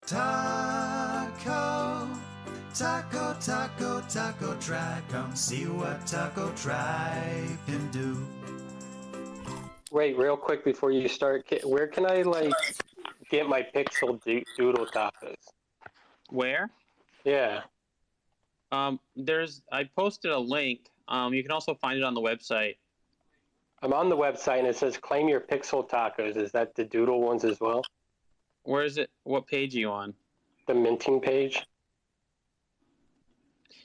Taco, taco, taco, taco tribe. Come see what Taco Tribe can do. Wait, real quick before you start, where can I get my pixel doodle tacos? Where? Yeah. I posted a link. You can also find it on the website. I'm on the website and it says claim your pixel tacos. Is that the doodle ones as well? Where is it? What page are you on? The minting page?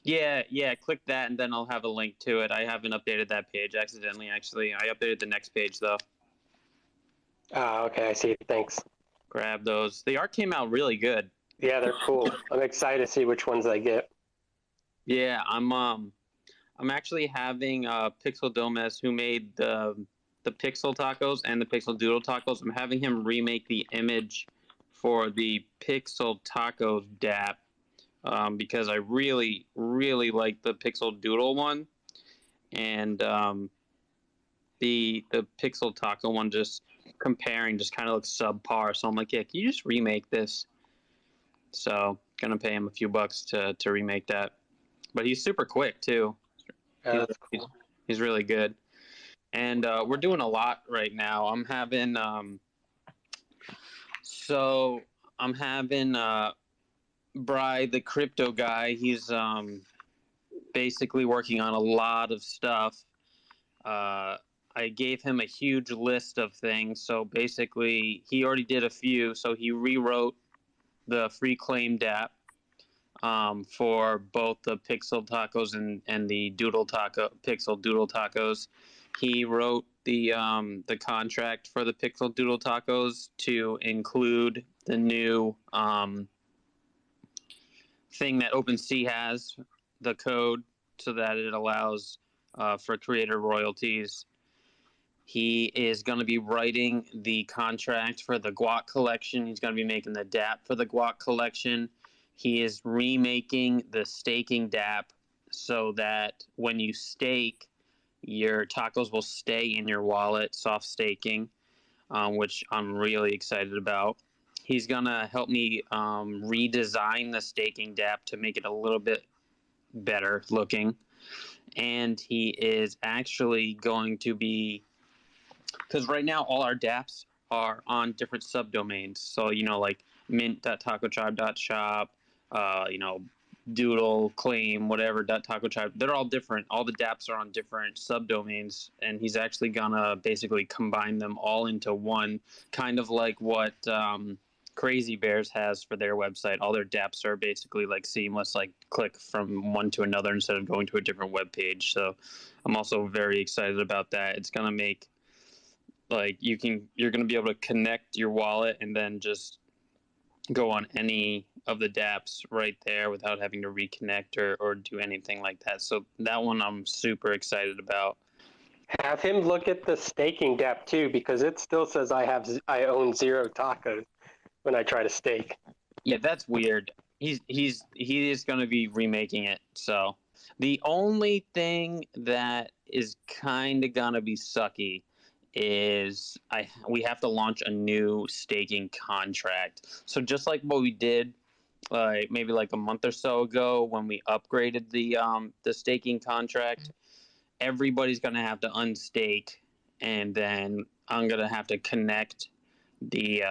Yeah, click that and then I'll have a link to it. I haven't updated that page accidentally, actually. I updated the next page, though. Ah, okay, I see. Thanks. Grab those. The art came out really good. Yeah, they're cool. I'm excited to see which ones I get. Yeah, I'm actually having Pixel Domes, who made the Pixel Tacos and the Pixel Doodle Tacos. I'm having him remake the image for the Pixel Tacos DAP because I really, really like the Pixel Doodle one, and the Pixel Taco one just comparing just kind of looks subpar. So I'm like, yeah, can you just remake this? So gonna pay him a few bucks to remake that. But he's super quick too. That's cool. He's really good. And we're doing a lot right now. I'm having Bry, the crypto guy. He's basically working on a lot of stuff. I gave him a huge list of things. So basically, he already did a few. So he rewrote the free claim DApp for both the Pixel Tacos and the Pixel Doodle Tacos. He wrote the contract for the Pixel Doodle Tacos to include the new thing that OpenSea has, the code, so that it allows for creator royalties. He is going to be writing the contract for the Guac collection. He's going to be making the DApp for the Guac collection. He is remaking the staking DApp so that when you stake, your tacos will stay in your wallet, soft staking, which I'm really excited about. He's going to help me redesign the staking DApp to make it a little bit better looking. And he is actually going to be, because right now all our dApps are on different subdomains. So, like mint.tacotribe.shop, Doodle, Claim, whatever, .tacotribe. They're all different. All the dApps are on different subdomains, and he's actually gonna basically combine them all into one, kind of like what Crazy Bears has for their website. All their dApps are basically like seamless, like click from one to another instead of going to a different web page. So I'm also very excited about that. It's gonna make you're gonna be able to connect your wallet and then just go on any of the dApps right there without having to reconnect or do anything like that. So that one I'm super excited about. Have him look at the staking DApp too, because it still says I own 0 tacos when I try to stake. Yeah, that's weird. He is going to be remaking it. So the only thing that is kind of going to be sucky is we have to launch a new staking contract. So just like what we did maybe like a month or so ago when we upgraded the staking contract, everybody's going to have to unstake, and then I'm going to have to connect the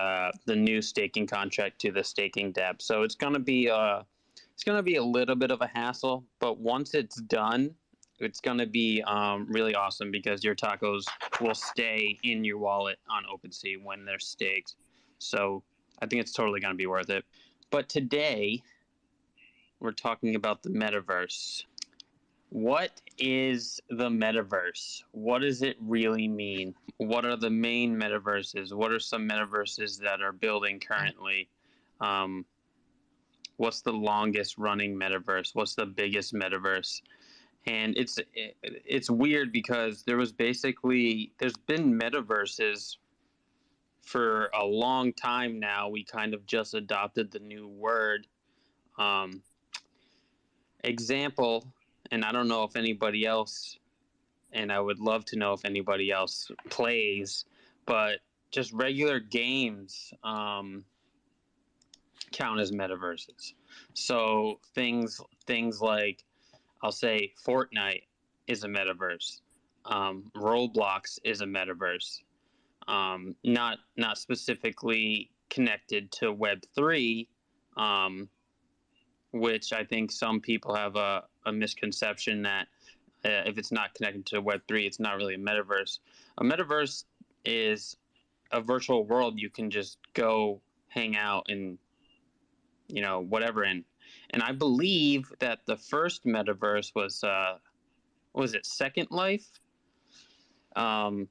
new staking contract to the staking DApp. So it's going to be a little bit of a hassle, but once it's done, it's going to be really awesome because your tacos will stay in your wallet on OpenSea when they're staked. So I think it's totally going to be worth it. But today, we're talking about the Metaverse. What is the Metaverse? What does it really mean? What are the main Metaverses? What are some Metaverses that are building currently? What's the longest running Metaverse? What's the biggest Metaverse? And it's weird because there's been Metaverses for a long time now. We kind of just adopted the new word. Example, and I don't know if anybody else, and I would love to know if anybody else plays, but just regular games. count as metaverses. So things like, I'll say Fortnite is a metaverse. Roblox is a metaverse. Not specifically connected to Web3, um, which I think some people have a misconception that if it's not connected to Web3, it's not really a metaverse. A metaverse is a virtual world you can just go hang out and whatever in. And I believe that the first metaverse was it Second Life? Um,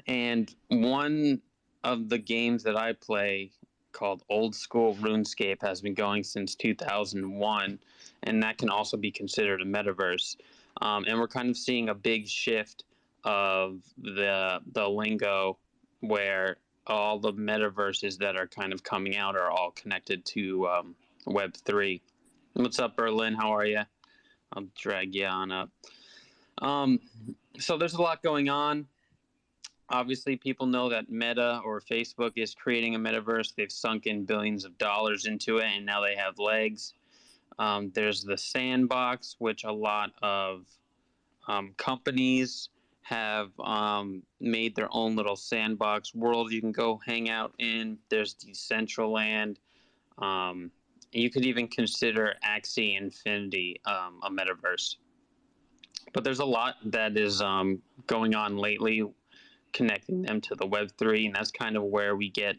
and one of the games that I play called Old School RuneScape has been going since 2001, and that can also be considered a metaverse. And we're kind of seeing a big shift of the lingo where all the metaverses that are kind of coming out are all connected to Web3. What's up, Berlin? How are you? I'll drag you on up. So there's a lot going on. Obviously, people know that Meta or Facebook is creating a metaverse. They've sunk in billions of dollars into it, and now they have legs. There's the sandbox, which a lot of companies have made their own little sandbox world you can go hang out in. There's Decentraland. You could even consider Axie Infinity a metaverse. But there's a lot that is going on lately, connecting them to the Web3, and that's kind of where we get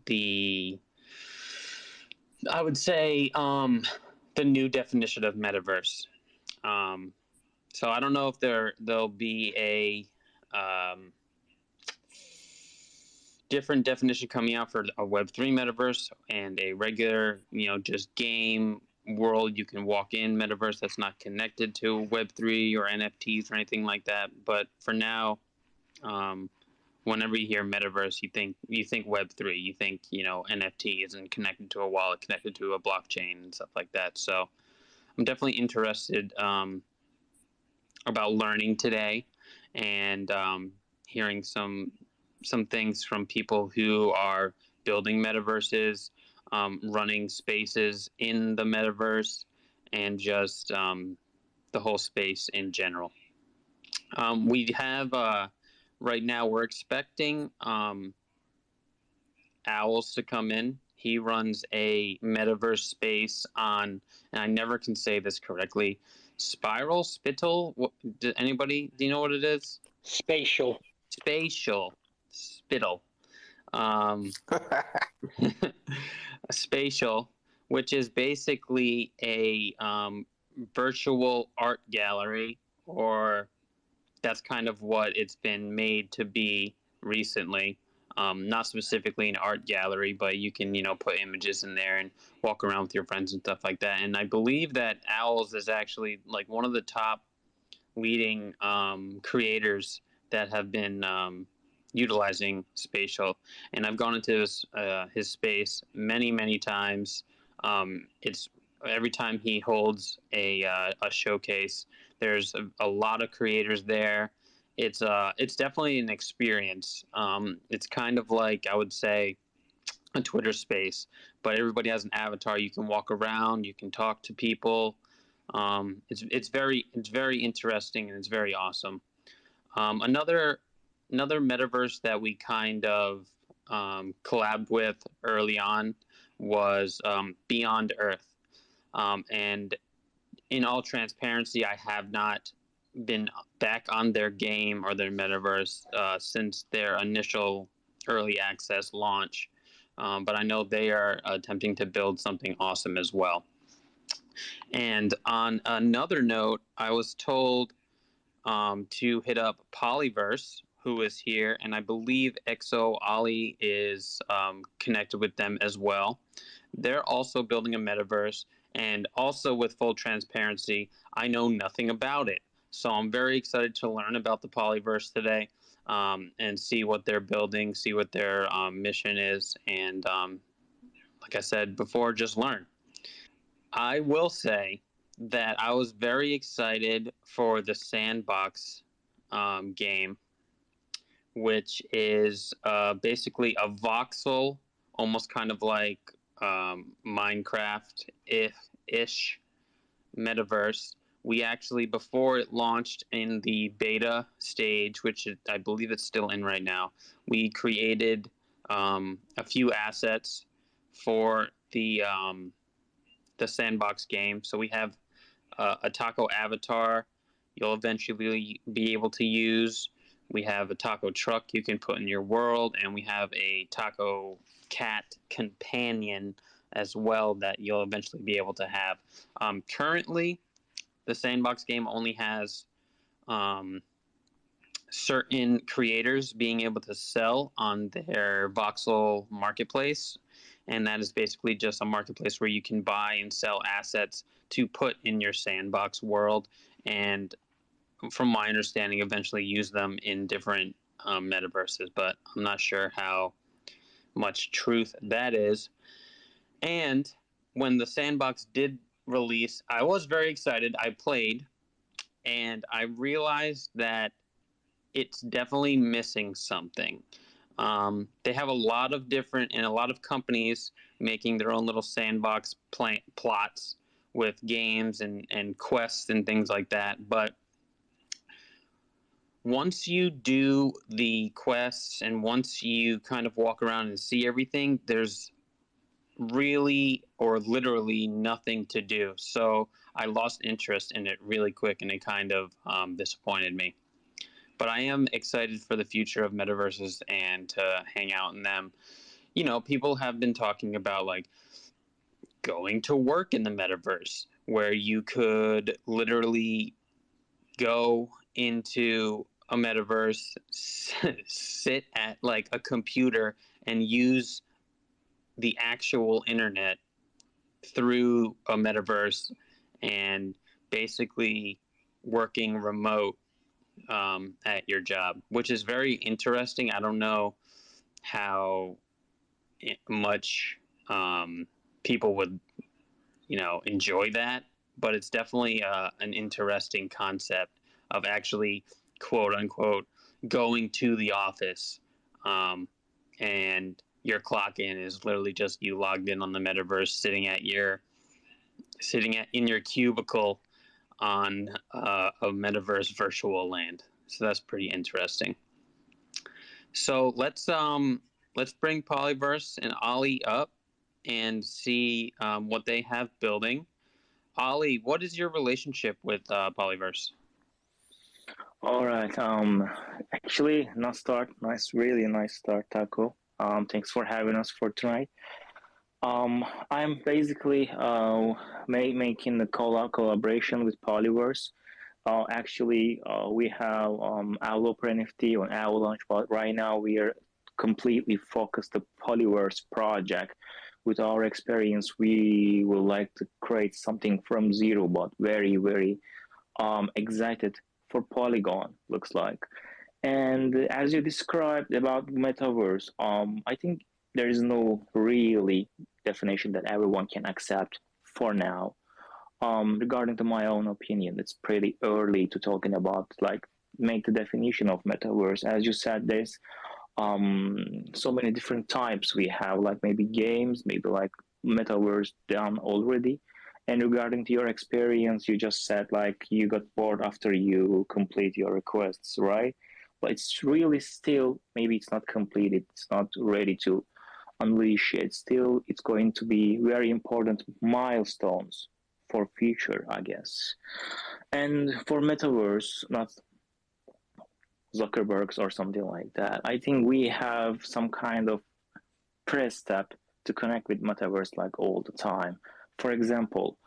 the, I would say, the new definition of metaverse. So I don't know if there'll be a different definition coming out for a Web3 metaverse and a regular, just game world you can walk in metaverse that's not connected to Web3 or NFTs or anything like that. But for now, whenever you hear metaverse, you think Web3, you think NFT isn't connected to a wallet, connected to a blockchain and stuff like that. So I'm definitely interested about learning today and hearing some things from people who are building metaverses, running spaces in the metaverse, and just the whole space in general. We have right now we're expecting Owls to come in. He runs a metaverse space on, and I never can say this correctly, Spiral Spittle. Do you know what it is? Spatial. Spittle. Spatial, which is basically a virtual art gallery, or that's kind of what it's been made to be recently. Not specifically an art gallery, but you can, put images in there and walk around with your friends and stuff like that. And I believe that Owls is actually like one of the top leading creators that have been utilizing spatial. And I've gone into his space many times. It's every time he holds a showcase, there's a lot of creators there. It's definitely an experience. It's kind of like, I would say, a Twitter space, but everybody has an avatar. You can walk around, you can talk to people. It's very interesting, and it's very awesome. Another metaverse that we kind of collabed with early on was Beyond Earth. And in all transparency, I have not been back on their game or their metaverse since their initial early access launch. But I know they are attempting to build something awesome as well. And on another note, I was told to hit up Polyverse, who is here, and I believe Exo Ali is connected with them as well. They're also building a metaverse, and also with full transparency, I know nothing about it. So I'm very excited to learn about the Polyverse today and see what they're building, see what their mission is, and like I said before, just learn. I will say that I was very excited for the Sandbox game, which is basically a voxel almost kind of like Minecraft ish metaverse. We actually, before it launched in the beta stage, which I believe it's still in right now, we created a few assets for the sandbox game. So we have a taco avatar you'll eventually be able to use. We have a taco truck you can put in your world, and we have a taco cat companion as well that you'll eventually be able to have. Currently, the sandbox game only has certain creators being able to sell on their voxel marketplace, and that is basically just a marketplace where you can buy and sell assets to put in your sandbox world, and from my understanding eventually use them in different metaverses, but I'm not sure how much truth that is. And when the sandbox did release, I was very excited. I played, and I realized that it's definitely missing something. They have a lot of different and a lot of companies making their own little sandbox plots with games and quests and things like that. But once you do the quests and once you kind of walk around and see everything, there's really or literally nothing to do. So I lost interest in it really quick, and it kind of disappointed me. But I am excited for the future of metaverses and to hang out in them. You know, people have been talking about like going to work in the metaverse, where you could literally go into a metaverse, sit at like a computer and use the actual internet through a metaverse and basically working remote at your job, which is very interesting. I don't know how much people would, enjoy that, but it's definitely an interesting concept of actually, quote unquote, going to the office, and your clock in is literally just you logged in on the metaverse, in your cubicle on a metaverse virtual land. So that's pretty interesting. So let's bring Polyverse and Ollie up and see what they have building. Ollie, what is your relationship with Polyverse? All right. Actually, nice start. Really nice start, Taco. Thanks for having us for tonight. I'm basically making the collaboration with Polyverse. Actually, we have Owloper NFT on Avalanche, but right now we are completely focused the Polyverse project. With our experience, we would like to create something from zero, but very, very excited for Polygon, looks like. And as you described about Metaverse, I think there is no really definition that everyone can accept for now. Regarding to my own opinion, it's pretty early to talking about like make the definition of Metaverse. As you said, there's so many different types we have, like maybe games, maybe like Metaverse done already. And regarding to your experience, you just said like you got bored after you complete your requests, right? But it's really still, maybe it's not completed, it's not ready to unleash it. Still, it's going to be very important milestones for future, I guess. And for Metaverse, not Zuckerberg's or something like that, I think we have some kind of pre-step to connect with Metaverse like all the time. For example,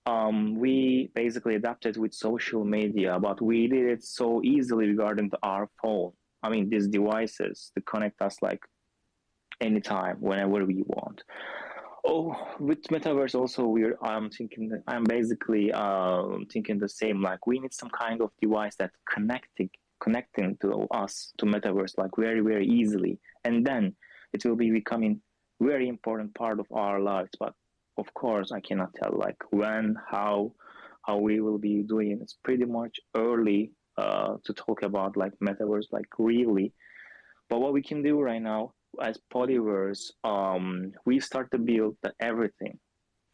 we basically adapted with social media, but we did it so easily regarding to our phone. I mean, these devices to connect us like anytime, whenever we want. Oh, with Metaverse also, I'm basically thinking the same. Like we need some kind of device that connecting to us to Metaverse like very, very easily, and then it will be becoming very important part of our lives. But of course, I cannot tell like when, how we will be doing. It's pretty much early to talk about like Metaverse like really. But what we can do right now, as Polyverse, we start to build everything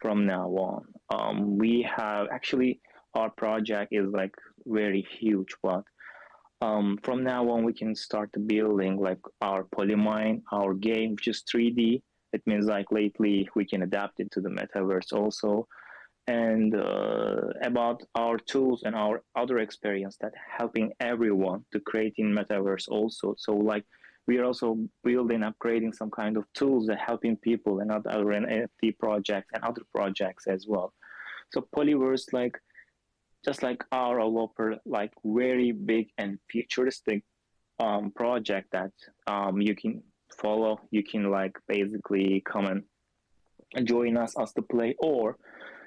from now on. We have actually our project is like very huge, but from now on we can start building like our Polymine, our game, which is 3D. It means like lately we can adapt it to the metaverse also, and about our tools and our other experience that helping everyone to create in metaverse also. So like we are also building, upgrading some kind of tools that helping people and other NFT projects and other projects as well. So Polyverse, like just like our developer, like very big and futuristic project that you can follow. You can like basically come and join us as to play, or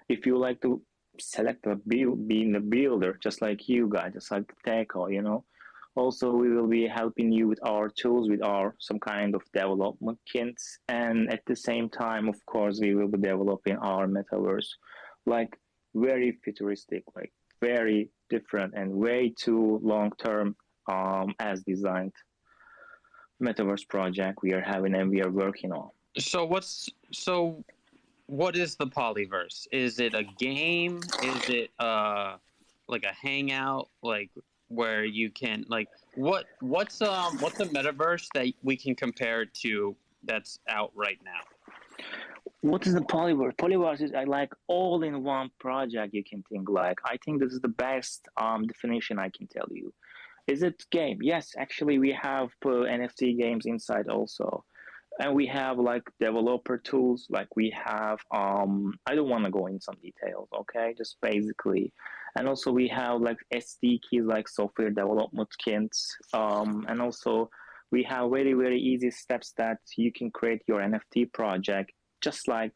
if you like to select a build, being a builder, just like you guys, just like Teco. Also, we will be helping you with our tools, with our some kind of development kits, and at the same time, of course, we will be developing our metaverse, like very futuristic, like very different and way too long term, as designed metaverse project we are having and we are working on. So what is the Polyverse? Is it a game? Is it like a hangout, like where you can like what's a metaverse that we can compare it to that's out right now? What is the Polyverse? Polyverse is like all in one project you can think like. I think this is the best definition I can tell you. Is it game? Yes, actually we have NFT games inside also. And we have like developer tools, like we have I don't want to go in some details, okay? Just basically. And also we have like SDKs, like software development kits. And also we have very, very easy steps that you can create your NFT project, just like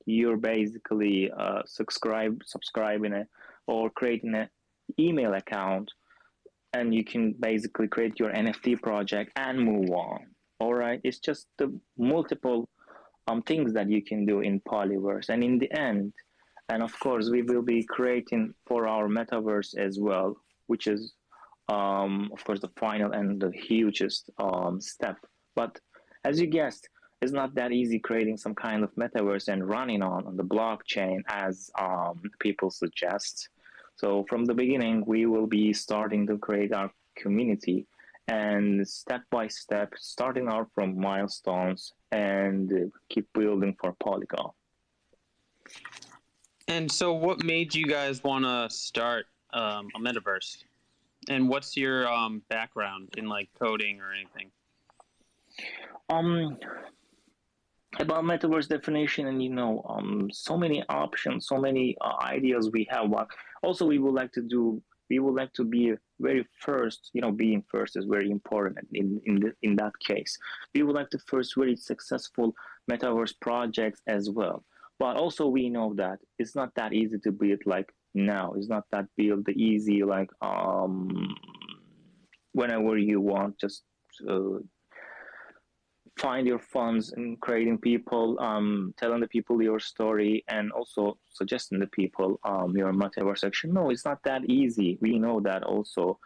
you're basically subscribing it or creating an email account, and you can basically create your NFT project and move on. All right, it's just the multiple things that you can do in Polyverse, and in the end, and of course, we will be creating for our metaverse as well, which is of course the final and the hugest step. But as you guessed, it's not that easy creating some kind of metaverse and running on the blockchain as people suggest. So from the beginning, we will be starting to create our community and step by step, starting out from milestones and keep building for Polygon. And so what made you guys want to start a metaverse? And what's your background in like coding or anything? Um, about metaverse definition, and so many options, so many ideas we have. But also, we would like to be very first. Being first is very important in that case. We would like to first very successful metaverse projects as well. But also, we know that it's not that easy to build like now. It's not that build easy like whenever you want, just uh, find your funds in creating people, telling the people your story, and also suggesting the people your metaverse section. No, it's not that easy. We know that also.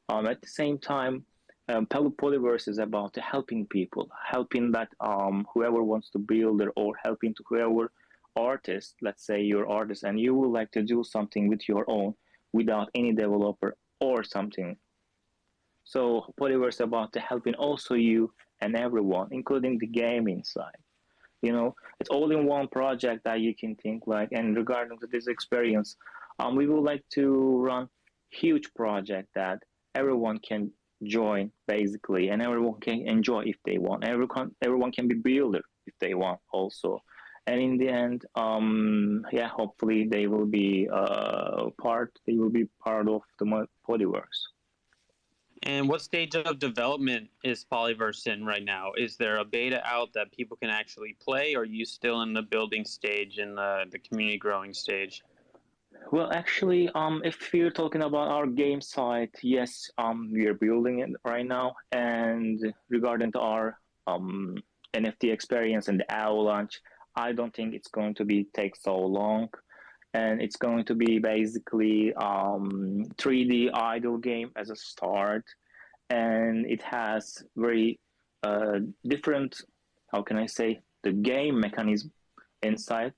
At the same time, Polyverse is about helping people, helping that whoever wants to build or helping to whoever artist, let's say you're artist and you would like to do something with your own without any developer or something. So Polyverse is about helping also you and everyone, including the gaming side. It's all in one project that you can think like. And regarding to this experience, we would like to run huge project that everyone can join basically, and everyone can enjoy if they want. Everyone can be builder if they want also. And in the end, yeah, hopefully they will be part. They will be part of the Polyverse. And what stage of development is Polyverse in right now? Is there a beta out that people can actually play, or are you still in the building stage and the community growing stage? Well, actually, if you're talking about our game site, yes, we are building it right now. And regarding to our NFT experience and the avalanche, I don't think it's going to be take so long. And it's going to be basically 3D idle game as a start, and it has very different, how can I say, the game mechanism inside.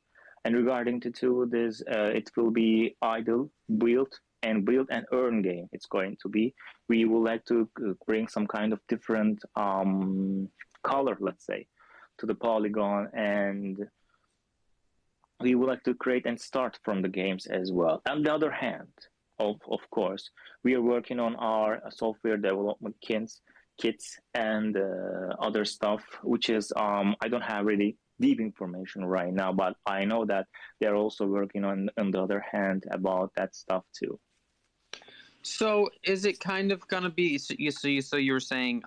And regarding to this, it will be idle, build and earn game. It's going to be. We would like to bring some kind of different color, let's say, to the polygon, and we would like to create and start from the games as well. On the other hand, of course, we are working on our software development kits and other stuff, which is I don't have really deep information right now, but I know that they're also working on the other hand about that stuff too. So is it kind of gonna be so you were saying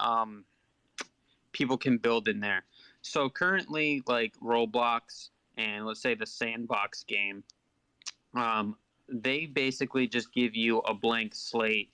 people can build in there. So currently like Roblox and let's say the sandbox game, they basically just give you a blank slate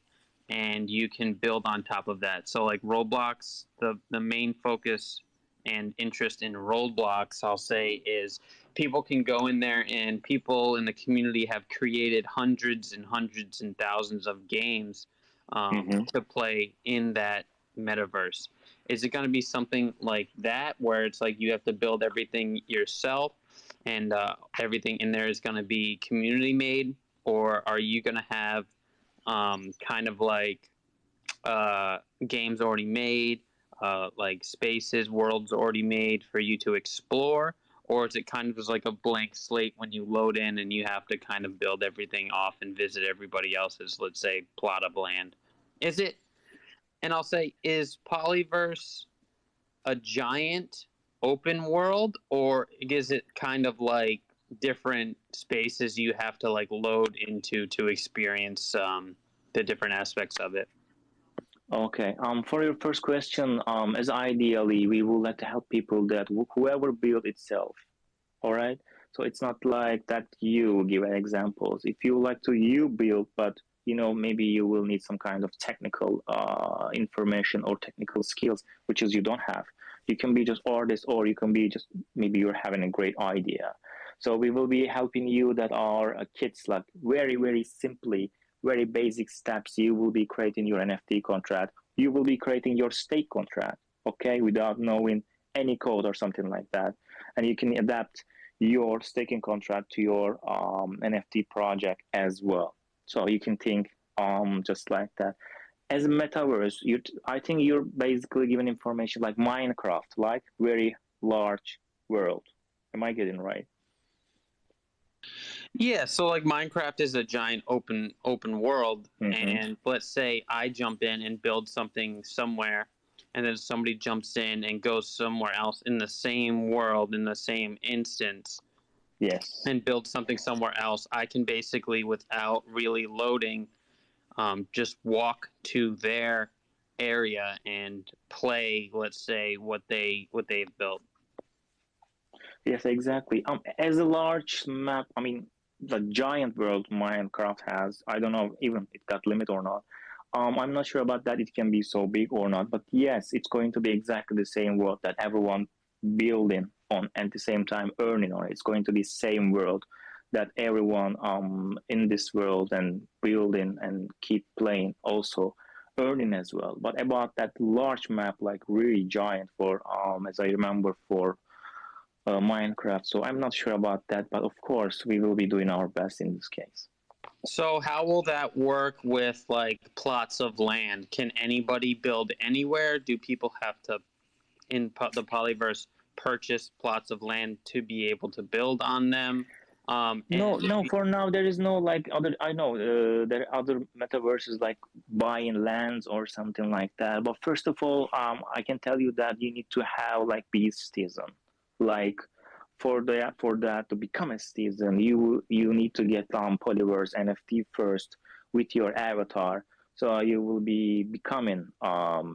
and you can build on top of that. So like Roblox, the main focus and interest in Roblox, I'll say, is people can go in there and people in the community have created hundreds and hundreds and thousands of games to play in that metaverse. Is it going to be something like that where it's like you have to build everything yourself and everything in there is going to be community made? Or are you going to have kind of like games already made, like spaces, worlds already made for you to explore? Or is it kind of just like a blank slate when you load in and you have to kind of build everything off and visit everybody else's, let's say, plot of land? Is it, and I'll say, is Polyverse a giant open world, or is it kind of like different spaces you have to like load into to experience the different aspects of it? Okay. For your first question, as ideally, we would like to help people that whoever build itself. All right. So it's not like that you give examples. If you like to you build, but maybe you will need some kind of technical information or technical skills, which is you don't have. You can be just artist, or you can be just maybe you're having a great idea. So we will be helping you that are kits, like very, very simply, very basic steps. You will be creating your NFT contract. You will be creating your stake contract, okay, without knowing any code or something like that. And you can adapt your staking contract to your NFT project as well. So you can think just like that. As a metaverse, I think you're basically giving information like Minecraft, like very large world. Am I getting right? Yeah, so like Minecraft is a giant open world, Mm-hmm. and let's say I jump in and build something somewhere, and then somebody jumps in and goes somewhere else in the same world in the same instance. Yes. And build something somewhere else. I can basically, without really loading, just walk to their area and play, let's say, what they've built. Yes, exactly. As a large map, I mean, the giant world Minecraft has, I don't know even it got limit or not. I'm not sure about that. It can be so big or not, but yes, it's going to be exactly the same world that everyone building on at the same time earning on. It's going to be same world that everyone in this world and building and keep playing also earning as well. But about that large map, like really giant for as I remember for Minecraft. So I'm not sure about that, but of course we will be doing our best in this case. So how will that work with like plots of land? Can anybody build anywhere? Do people have to, in the Polyverse, purchase plots of land to be able to build on them? No. For now, there is no like other. I know there are other metaverses like buying lands or something like that. But first of all, I can tell you that you need to have like be a citizen. Like for that to become a citizen, you need to get Polyverse NFT first with your avatar. So you will be becoming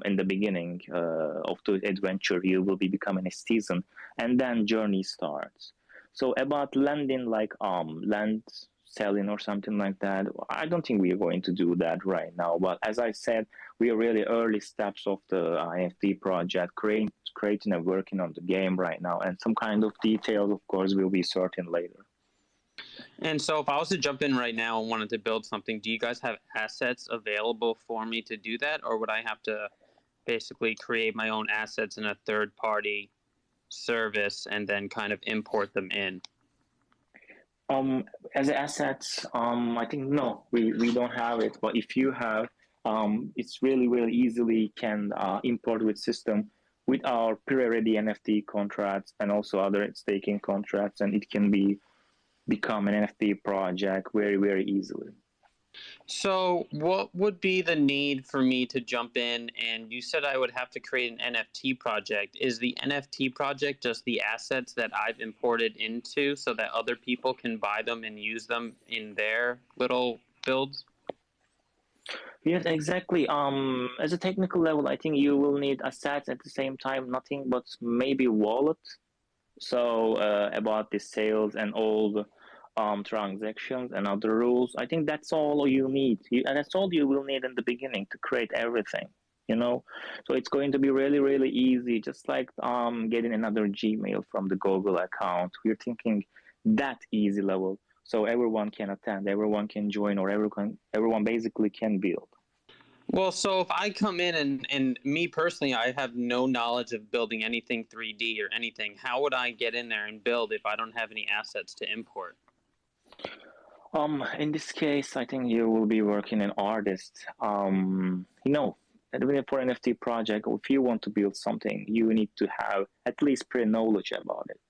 in the beginning of the adventure, you will be becoming a citizen, and then journey starts. So about landing like land selling or something like that, I don't think we are going to do that right now. But as I said, we are really early steps of the NFT project, creating and working on the game right now, and some kind of details, of course, will be certain later. And so if I was to jump in right now and wanted to build something, do you guys have assets available for me to do that, or would I have to basically create my own assets in a third party service and then kind of import them in? Um, as assets, I think no, we don't have it. But if you have, it's really easily can import with system with our pre-ready NFT contracts and also other staking contracts, and it can become an NFT project very easily. So, what would be the need for me to jump in? And you said I would have to create an NFT project. Is the NFT project just the assets that I've imported into so that other people can buy them and use them in their little builds? Yes, exactly. As a technical level, I think you will need assets at the same time, nothing but maybe wallet. So about the sales and all the transactions and other rules, I think that's all you need. And that's all you will need in the beginning to create everything, you know. So it's going to be really easy, just like getting another Gmail from the Google account. We're thinking that easy level. So everyone can attend, everyone can join, or everyone basically can build. Well, so if I come in and me personally, I have no knowledge of building anything 3D or anything, how would I get in there and build if I don't have any assets to import? In this case, I think you will be working an artist. Even for NFT project, if you want to build something, you need to have at least pre-knowledge about it.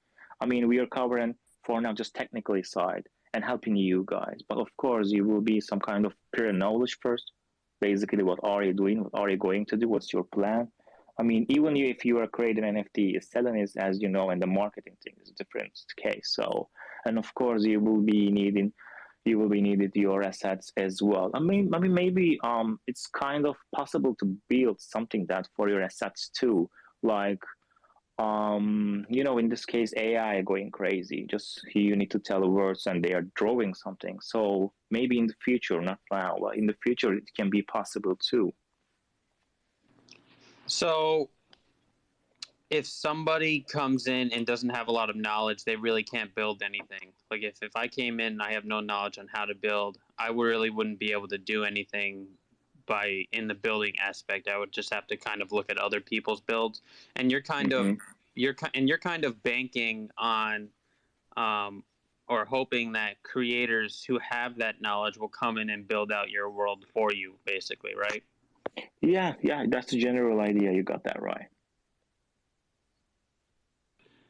I mean, we are covering for now just technically side and helping you guys, but of course, you will be some kind of pre-knowledge first. Basically, what are you doing? What are you going to do? What's your plan? I mean, even if you are creating an NFT, selling is, as you know, and the marketing thing is a different case. So, and of course, you will be needed your assets as well. I mean, maybe it's kind of possible to build something that for your assets too, like in this case, AI going crazy. Just you need to tell words and they are drawing something. So maybe in the future, not now, but in the future, it can be possible too. So if somebody comes in and doesn't have a lot of knowledge, they really can't build anything. Like if I came in and I have no knowledge on how to build, I really wouldn't be able to do anything in the building aspect. I would just have to kind of look at other people's builds. And you're kind of you're kind of banking on or hoping that creators who have that knowledge will come in and build out your world for you, basically, right? Yeah, that's the general idea. You got that right.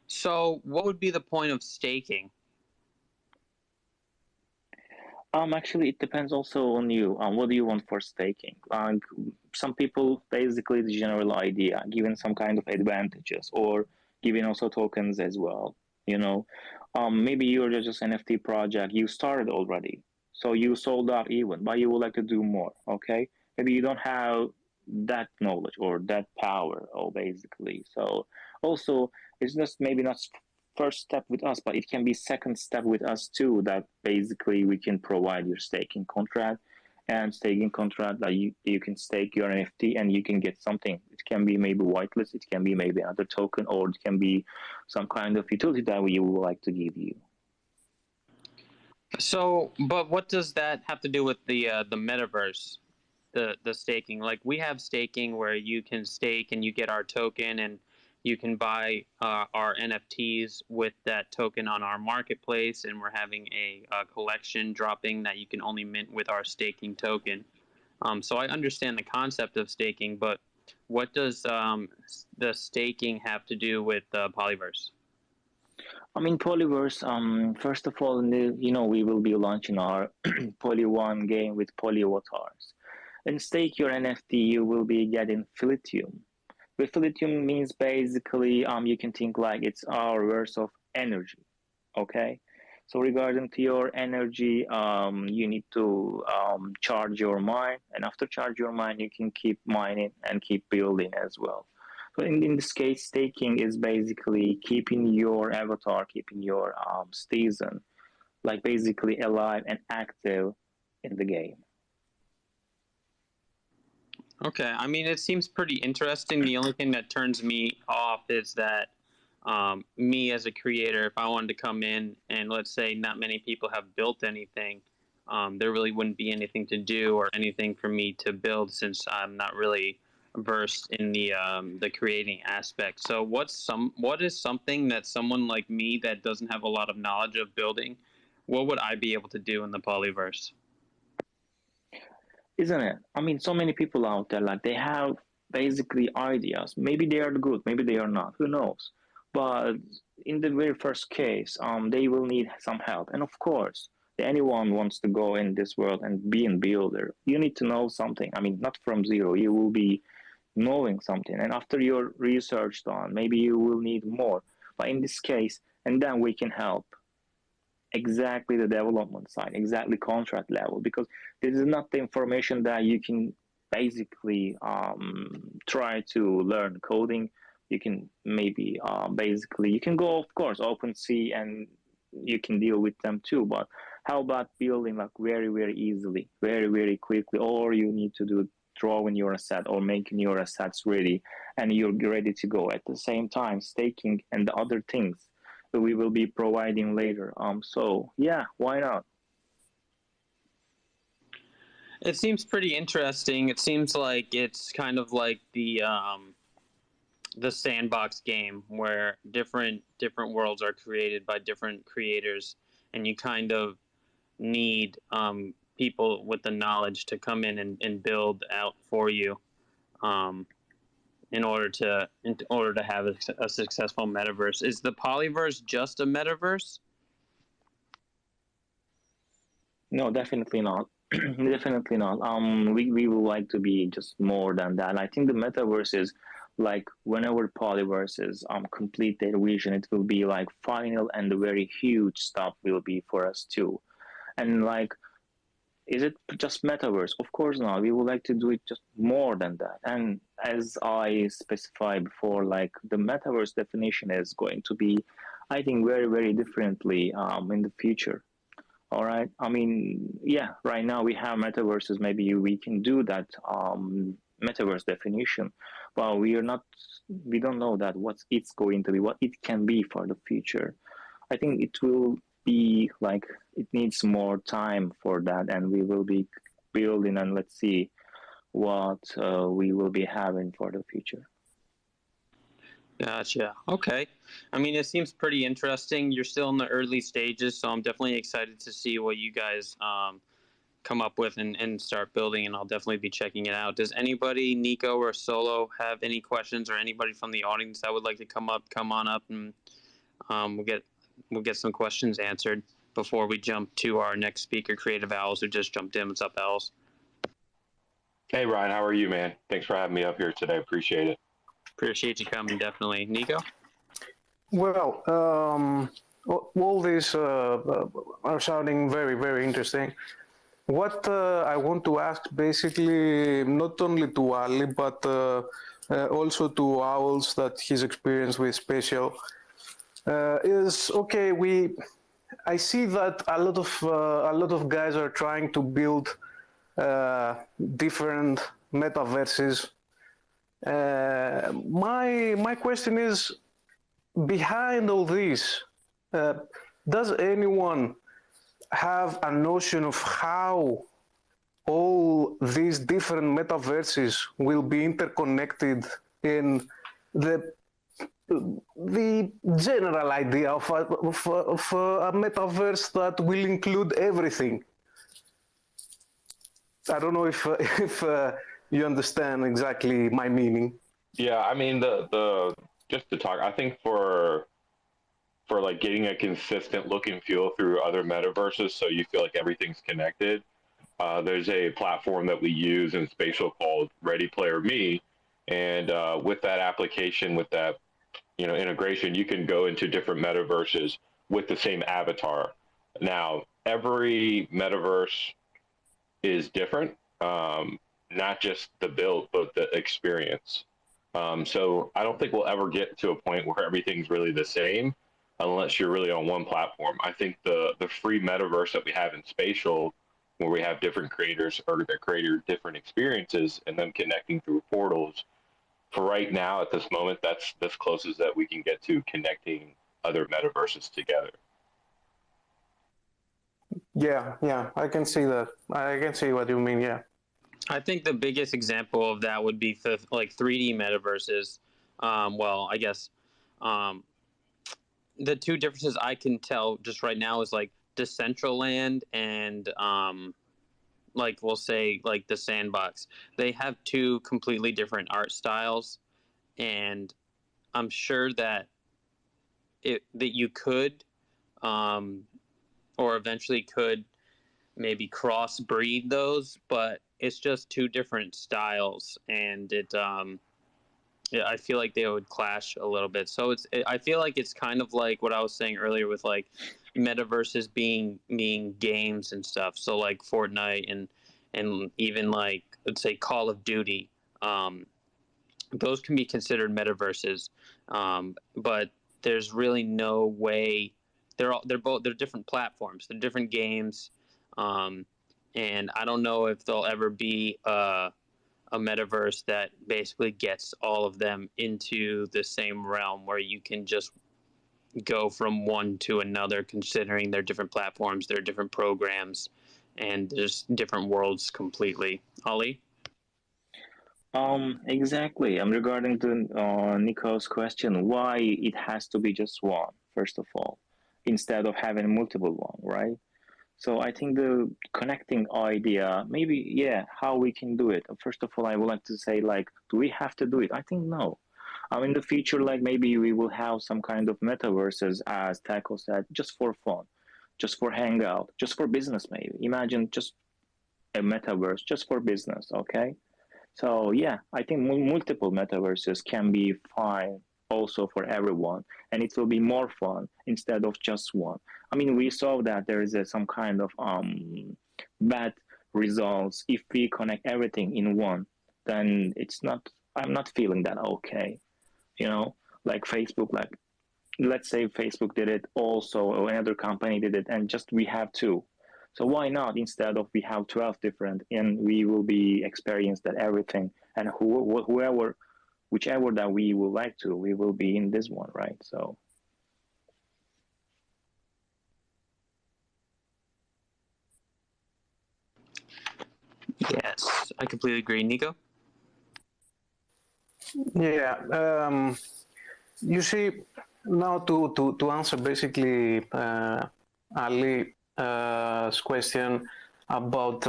So what would be the point of staking? Actually, it depends also on you. What do you want for staking? Some people basically the general idea, giving some kind of advantages or giving also tokens as well. You know, maybe you're just an NFT project. You started already, so you sold out even, but you would like to do more. Okay, maybe you don't have that knowledge or that power, or basically. So also, it's just maybe not first step with us, but it can be second step with us too. That basically we can provide your staking contract and staking contract that you can stake your NFT and you can get something. It can be maybe whitelist, it can be maybe another token, or it can be some kind of utility that we would like to give you. So, but what does that have to do with the metaverse, the staking? Like we have staking where you can stake and you get our token and you can buy our NFTs with that token on our marketplace, and we're having a collection dropping that you can only mint with our staking token. So I understand the concept of staking, but what does the staking have to do with Polyverse? I mean, Polyverse, first of all, we will be launching our Poly 1 game with Poly avatars. And stake your NFT, you will be getting Philitium. With lithium means basically you can think like it's our verse of energy. Okay, so regarding to your energy, you need to charge your mind, and after charge your mind, you can keep mining and keep building as well. So in this case, staking is basically keeping your avatar, keeping your season, like basically alive and active in the game. Okay, I mean, it seems pretty interesting. The only thing that turns me off is that me as a creator, if I wanted to come in and let's say not many people have built anything, there really wouldn't be anything to do or anything for me to build since I'm not really versed in the creating aspect. So what is something that someone like me that doesn't have a lot of knowledge of building, what would I be able to do in the polyverse? Isn't it? I mean, so many people out there, like they have basically ideas. Maybe they are good, maybe they are not. Who knows? But in the very first case, they will need some help. And of course, anyone wants to go in this world and be a builder. You need to know something. I mean, not from zero. You will be knowing something, and after your research done, maybe you will need more. But in this case, and then we can help exactly the development side, exactly contract level, because this is not the information that you can basically try to learn coding. You can maybe basically you can go, of course, open sea and you can deal with them too. But how about building like very easily, very quickly? Or you need to do drawing your asset or making your assets ready, and you're ready to go. At the same time, staking and the other things that we will be providing later. So yeah, why not? It seems pretty interesting. It seems like it's kind of like the sandbox game where different worlds are created by different creators, and you kind of need people with the knowledge to come in and build out for you, um, in order to have a successful metaverse. Is the polyverse just a metaverse? No, definitely not. Definitely not. We would like to be just more than that. I think the metaverse is like whenever polyverse is complete their vision, it will be like final and very huge stuff will be for us too. And like, is it just metaverse? Of course not. We would like to do it just more than that. And as I specified before, like the metaverse definition is going to be, I think, very differently in the future. All right. I mean, yeah, right now we have metaverses. Maybe we can do that metaverse definition, but we don't know that what it's going to be, what it can be for the future. I think it will be like it needs more time for that, and we will be building, and let's see what we will be having for the future. Gotcha. Okay. I mean, it seems pretty interesting. You're still in the early stages, so I'm definitely excited to see what you guys come up with and start building, and I'll definitely be checking it out. Does anybody, Nico or Solo, have any questions, or anybody from the audience that would like to come on up, and we'll get some questions answered before we jump to our next speaker, Creative Owls, who just jumped in. What's up, Owls? Hey, Ryan, how are you, man? Thanks for having me up here today. Appreciate it. Appreciate you coming, definitely. Nico? Well, all these are sounding very interesting. What I want to ask, basically, not only to Ali, but also to Owls, that his experience with Spatial is okay. I see that a lot of guys are trying to build different metaverses. My question is, behind all this, does anyone have a notion of how all these different metaverses will be interconnected in the general idea of a metaverse that will include everything? I don't know if you understand exactly my meaning. Yeah, I mean the just to talk, I think for like getting a consistent look and feel through other metaverses, so you feel like everything's connected. There's a platform that we use in Spatial called Ready Player Me, and with that application, with that integration, you can go into different metaverses with the same avatar. Now, every metaverse is different, not just the build, but the experience. So I don't think we'll ever get to a point where everything's really the same unless you're really on one platform. I think the free metaverse that we have in Spatial, where we have different creators or that create different experiences and them connecting through portals, for right now at this moment, that's as close as that we can get to connecting other metaverses together. Yeah, I can see that. I can see what you mean, yeah. I think the biggest example of that would be like 3D metaverses. Well, I guess um, the two differences I can tell just right now is like Decentraland and like we'll say like the Sandbox. They have two completely different art styles, and I'm sure that you could um, or eventually could maybe crossbreed those, but it's just two different styles, and yeah, I feel like they would clash a little bit. So I feel like it's kind of like what I was saying earlier with like metaverses being games and stuff. So like Fortnite and even like let's say Call of Duty. Um, those can be considered metaverses, but there's really no way. They're different platforms. They're different games, um, and I don't know if there'll ever be a metaverse that basically gets all of them into the same realm where you can just go from one to another, considering their different platforms, their different programs, and there's different worlds completely. Ali? Exactly. Regarding to Nico's question, why it has to be just one, first of all, instead of having multiple one, right? So I think the connecting idea, maybe, yeah, how we can do it. First of all, I would like to say, like, do we have to do it? I think no. In the future, like maybe we will have some kind of metaverses, as Taco said, just for fun, just for hangout, just for business, maybe. Imagine just a metaverse just for business, okay? So yeah, I think multiple metaverses can be fine also for everyone, and it will be more fun instead of just one. I mean, we saw that there is some kind of bad results if we connect everything in one. Then it's not. I'm not feeling that okay. You know, like Facebook, like let's say Facebook did it also, or another company did it, and just we have two. So why not instead of we have 12 different, and we will be experienced at everything, and whoever, whichever that we would like to, we will be in this one, right? So Yes, I completely agree. Nico? Yeah. You see, now to answer basically Ali's question about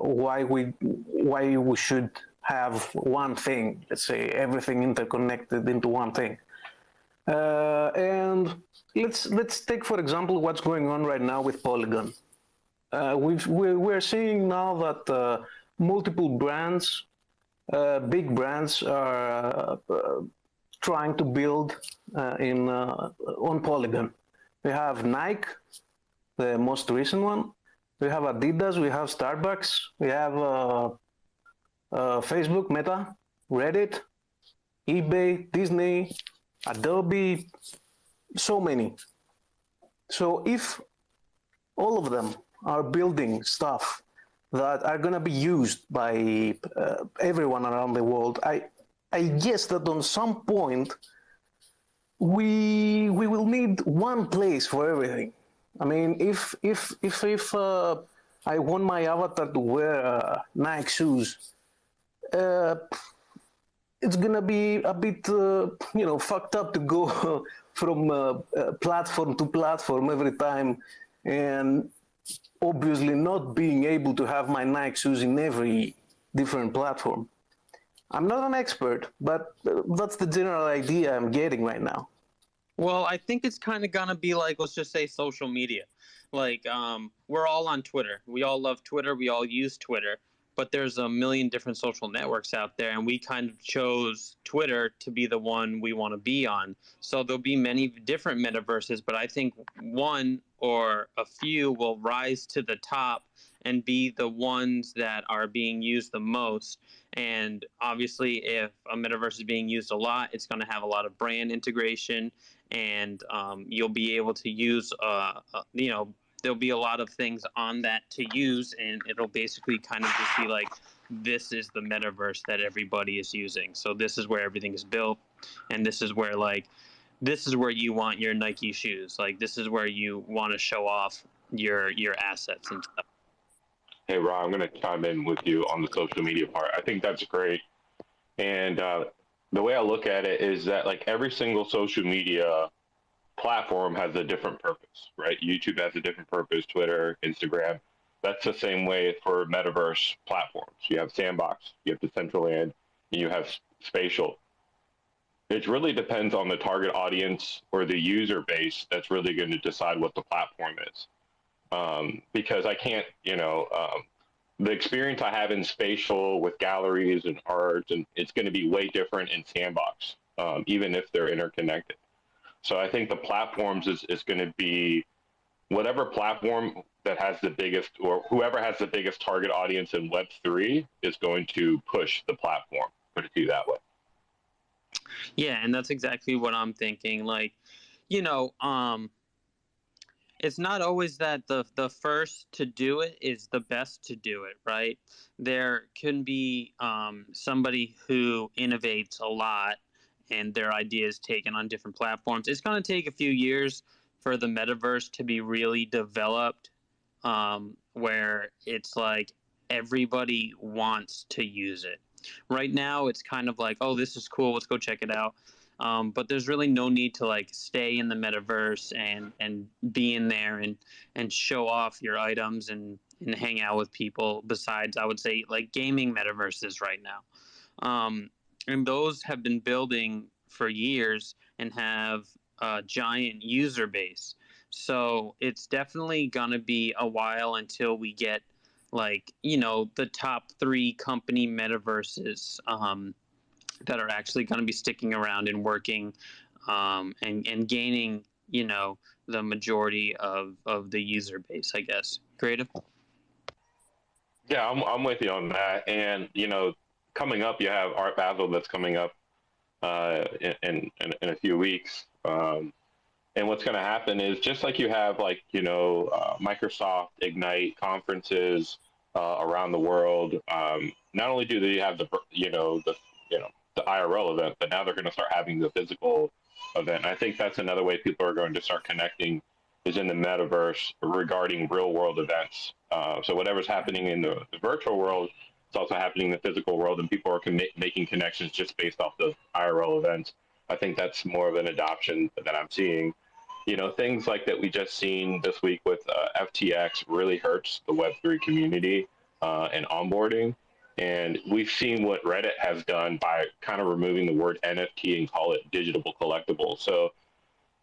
why we should have one thing, let's say everything interconnected into one thing. And let's take for example what's going on right now with Polygon. We're seeing now that multiple brands, big brands, are trying to build on Polygon. We have Nike, the most recent one. We have Adidas. We have Starbucks. We have Facebook, Meta, Reddit, eBay, Disney, Adobe, so many. So if all of them are building stuff that are going to be used by everyone around the world, I guess that on some point we will need one place for everything. I mean, if I want my avatar to wear Nike shoes, it's gonna be a bit fucked up to go from platform to platform every time, and obviously not being able to have my Nike shoes in every different platform. I'm not an expert, but that's the general idea I'm getting right now. Well, I think it's kind of gonna be like, let's just say social media. Like, we're all on Twitter. We all love Twitter. We all use Twitter. But there's a million different social networks out there, and we kind of chose Twitter to be the one we want to be on. So there'll be many different metaverses, but I think one or a few will rise to the top and be the ones that are being used the most. And obviously, if a metaverse is being used a lot, it's going to have a lot of brand integration, and you'll be able to use, there'll be a lot of things on that to use, and it'll basically kind of just be like, this is the metaverse that everybody is using. So this is where everything is built, and this is where you want your Nike shoes. Like, this is where you want to show off your assets and stuff. Hey, Ron, I'm going to chime in with you on the social media part. I think that's great. And the way I look at it is that like every single social media platform has a different purpose, right? YouTube has a different purpose, Twitter, Instagram. That's the same way for metaverse platforms. You have Sandbox, you have Decentraland, and you have Spatial. It really depends on the target audience or the user base that's really going to decide what the platform is. Because I can't, the experience I have in Spatial with galleries and art, and it's going to be way different in Sandbox, even if they're interconnected. So I think the platforms is going to be whatever platform that has the biggest, or whoever has the biggest target audience in Web3 is going to push the platform, put it to you that way. Yeah, and that's exactly what I'm thinking. Like, you know, it's not always that the first to do it is the best to do it, right? There can be somebody who innovates a lot and their ideas taken on different platforms. It's going to take a few years for the metaverse to be really developed, where it's like everybody wants to use it. Right now, it's kind of like, oh, this is cool, let's go check it out. But there's really no need to like stay in the metaverse and be in there and show off your items and hang out with people. Besides, I would say like gaming metaverses right now. And those have been building for years and have a giant user base. So it's definitely going to be a while until we get like, the top 3 company metaverses that are actually going to be sticking around and working and gaining, the majority of the user base, I guess. Creative? Yeah, I'm with you on that. And, coming up, you have Art Basel that's coming up in a few weeks. And what's going to happen is just like you have like, Microsoft Ignite conferences around the world. Not only do they have the IRL event, but now they're going to start having the physical event. And I think that's another way people are going to start connecting is in the metaverse regarding real world events. So whatever's happening in the virtual world, it's also happening in the physical world, and people are making connections just based off the IRL events. I think that's more of an adoption that I'm seeing. Things like that we just seen this week with FTX really hurts the Web3 community and onboarding. And we've seen what Reddit has done by kind of removing the word NFT and call it digital collectible. So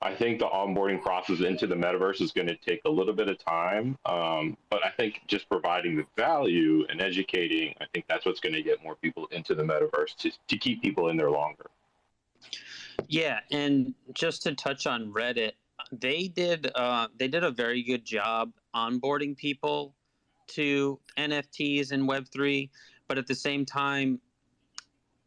I think the onboarding process into the metaverse is going to take a little bit of time. But I think just providing the value and educating, I think that's what's going to get more people into the metaverse to keep people in there longer. Yeah, and just to touch on Reddit, they did a very good job onboarding people to NFTs and Web3, but at the same time,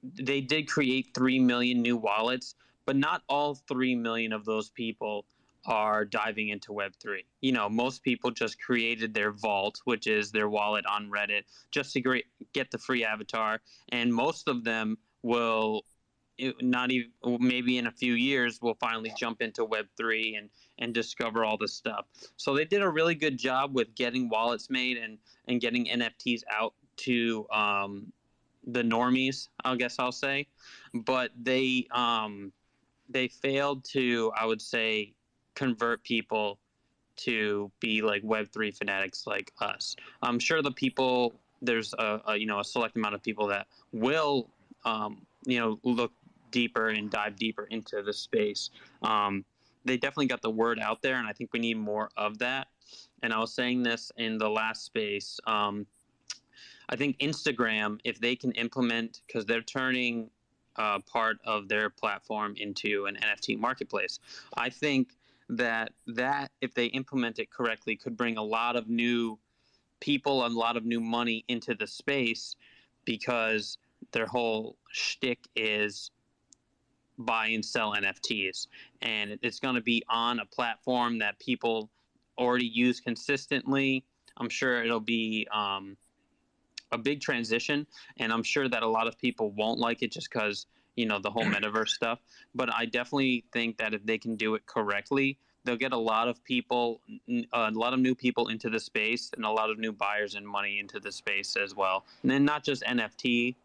they did create 3 million new wallets, but not all 3 million of those people are diving into Web3. Most people just created their vault, which is their wallet on Reddit, just to get the free avatar, and most of them will not even maybe in a few years we'll finally jump into Web3 and discover all this stuff. So they did a really good job with getting wallets made and getting NFTs out to the normies, I guess I'll say. But they failed to, I would say, convert people to be like Web3 fanatics like us. I'm sure there's a select amount of people that will look deeper and dive deeper into the space. They definitely got the word out there, and I think we need more of that. And I was saying this in the last space. I think Instagram, if they can implement, because they're turning part of their platform into an NFT marketplace, I think that if they implement it correctly, could bring a lot of new people and a lot of new money into the space, because their whole shtick is buy and sell NFTs, and it's going to be on a platform that people already use consistently. I'm sure it'll be a big transition, and I'm sure that a lot of people won't like it just because the whole metaverse stuff. But I definitely think that if they can do it correctly, they'll get a lot of people, a lot of new people into the space, and a lot of new buyers and money into the space as well. And then not just NFT.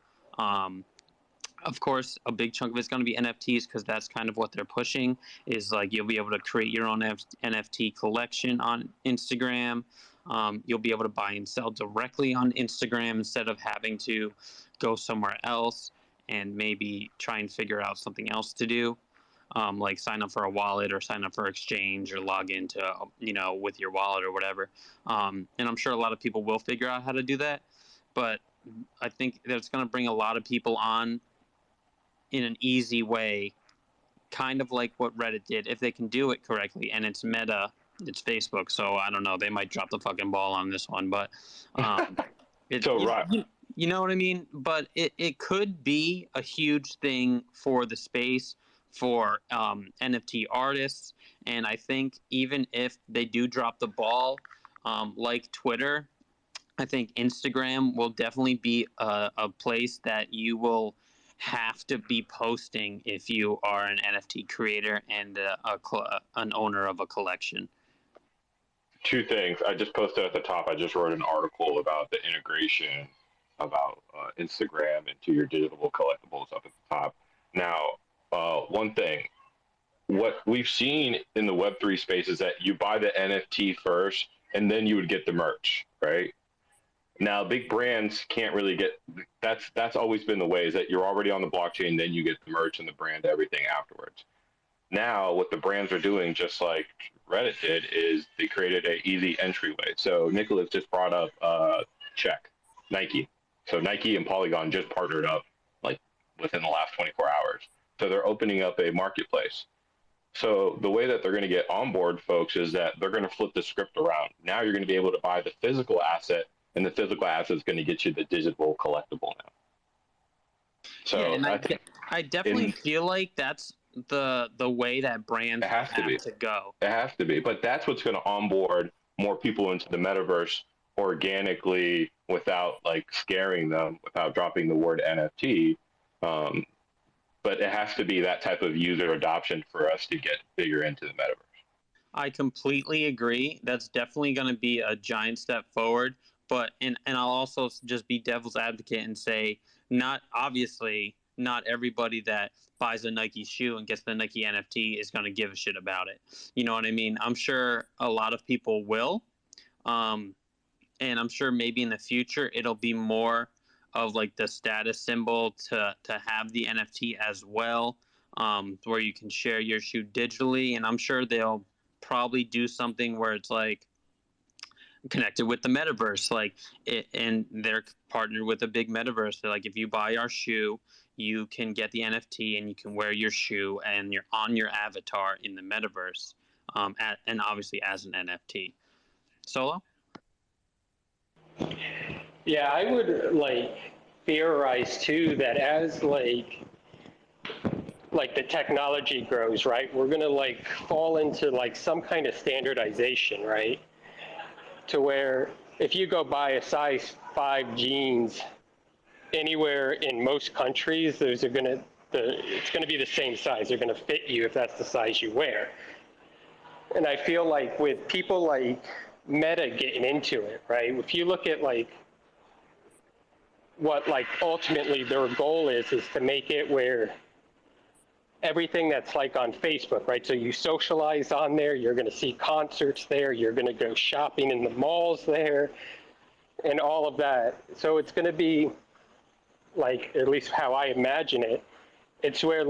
Of course, a big chunk of it's going to be NFTs because that's kind of what they're pushing. Is like you'll be able to create your own NFT collection on Instagram. You'll be able to buy and sell directly on Instagram instead of having to go somewhere else and maybe try and figure out something else to do. Like sign up for a wallet or sign up for exchange or log into, with your wallet or whatever. And I'm sure a lot of people will figure out how to do that. But I think that's going to bring a lot of people on in an easy way, kind of like what Reddit did, if they can do it correctly. And it's Meta, it's Facebook. So I don't know, they might drop the fucking ball on this one. But you know what I mean? But it could be a huge thing for the space, for NFT artists. And I think even if they do drop the ball, like Twitter, I think Instagram will definitely be a place that you will have to be posting if you are an NFT creator and an owner of a collection. Two things. I just posted at the top. I just wrote an article about the integration about Instagram into your digital collectibles up at the top. Now, one thing, what we've seen in the Web3 space is that you buy the NFT first and then you would get the merch, right? Now, big brands can't really get that's always been the way, is that you're already on the blockchain, then you get the merch and the brand, everything afterwards. Now, what the brands are doing, just like Reddit did, is they created an easy entryway. So Nicholas just brought up Check, Nike. So Nike and Polygon just partnered up like within the last 24 hours. So they're opening up a marketplace. So the way that they're going to get on board, folks, is that they're going to flip the script around. Now you're going to be able to buy the physical asset, and the physical asset is going to get you the digital collectible now. So yeah, and I definitely feel like that's the way that brands have to go. It has to be, but that's what's going to onboard more people into the metaverse organically without like scaring them, without dropping the word NFT. But it has to be that type of user adoption for us to get bigger into the metaverse. I completely agree. That's definitely going to be a giant step forward. But and I'll also just be devil's advocate and say, not everybody that buys a Nike shoe and gets the Nike NFT is going to give a shit about it. You know what I mean? I'm sure a lot of people will. And I'm sure maybe in the future it'll be more of like the status symbol to have the NFT as well, where you can share your shoe digitally. And I'm sure they'll probably do something where it's like connected with the metaverse, and they're partnered with a big metaverse. They're like, if you buy our shoe, you can get the NFT and you can wear your shoe and you're on your avatar in the metaverse, and obviously as an NFT. Solo? Yeah, I would theorize too that as like the technology grows, right, we're gonna fall into some kind of standardization, right? To where if you go buy a size 5 jeans anywhere in most countries, it's gonna be the same size. They're gonna fit you if that's the size you wear. And I feel like with people like Meta getting into it, right? If you look at what ultimately their goal is to make it where everything that's on Facebook, right? So you socialize on there, you're going to see concerts there, you're going to go shopping in the malls there, and all of that. So it's going to be at least how I imagine it, it's where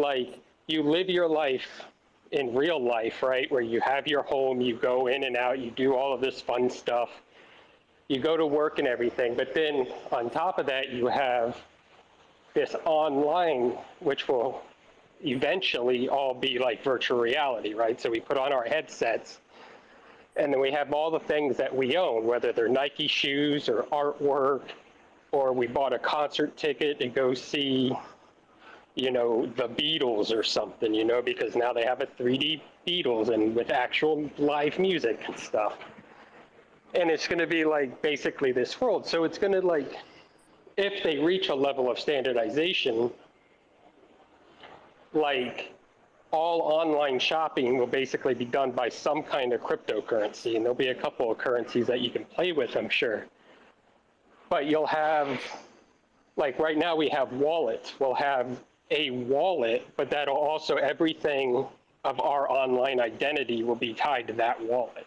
you live your life in real life, right? Where you have your home, you go in and out, you do all of this fun stuff, you go to work and everything. But then on top of that, you have this online, which will eventually all be virtual reality, right? So we put on our headsets and then we have all the things that we own, whether they're Nike shoes or artwork, or we bought a concert ticket to go see, the Beatles or something, because now they have a 3D Beatles and with actual live music and stuff. And it's going to be basically this world. So it's going to if they reach a level of standardization, all online shopping will basically be done by some kind of cryptocurrency, and there'll be a couple of currencies that you can play with, I'm sure. But you'll have, like right now we have wallets. We'll have a wallet, but that'll also, everything of our online identity will be tied to that wallet,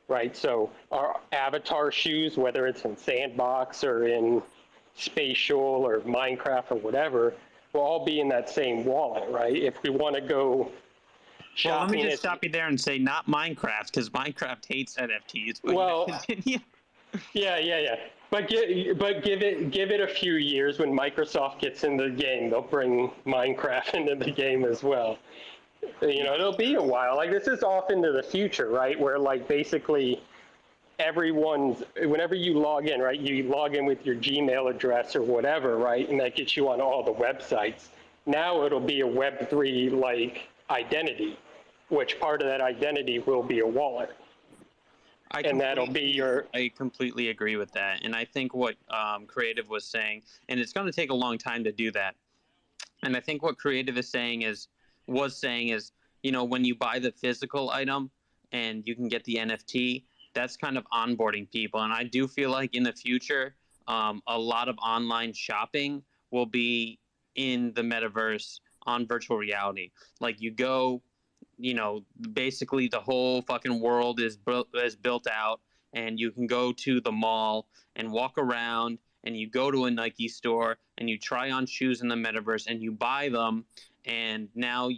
right? So our avatar shoes, whether it's in Sandbox or in Spatial or Minecraft or whatever, will all be in that same wallet, right? If we want to go shopping. Well, let me just stop you there and say not Minecraft, because Minecraft hates NFTs. But well, continue. Yeah. But give it a few years. When Microsoft gets into the game, they'll bring Minecraft into the game as well. You know, it'll be a while. Like, this is off into the future, right? Where, like, basically whenever you log in, right, you log in with your Gmail address or whatever, right, and that gets you on all the websites. Now it'll be a Web3 like identity, which part of that identity will be a wallet. That'll be your. I completely agree with that, and I think what Creative was saying, and it's going to take a long time to do that. And I think what Creative is saying is, you know, when you buy the physical item and you can get the NFT, that's kind of onboarding people. And I do feel like in the future, a lot of online shopping will be in the metaverse on virtual reality. Like, you go, you know, basically the whole fucking world is built out, and you can go to the mall and walk around, and you go to a Nike store and you try on shoes in the metaverse and you buy them, and now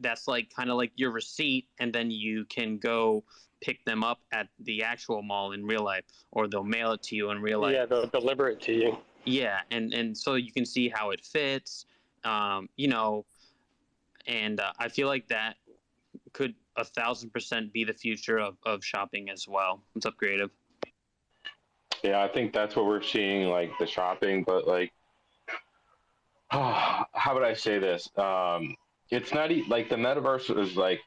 that's like kind of like your receipt, and then you can go pick them up at the actual mall in real life, or they'll mail it to you in real life. Yeah, they'll deliver it to you. Yeah, and so you can see how it fits, you know, and I feel like that could 1,000% be the future of shopping as well. What's up, Creative? Yeah, I think that's what we're seeing, like the shopping, but like, how would I say this? It's not like the metaverse is like,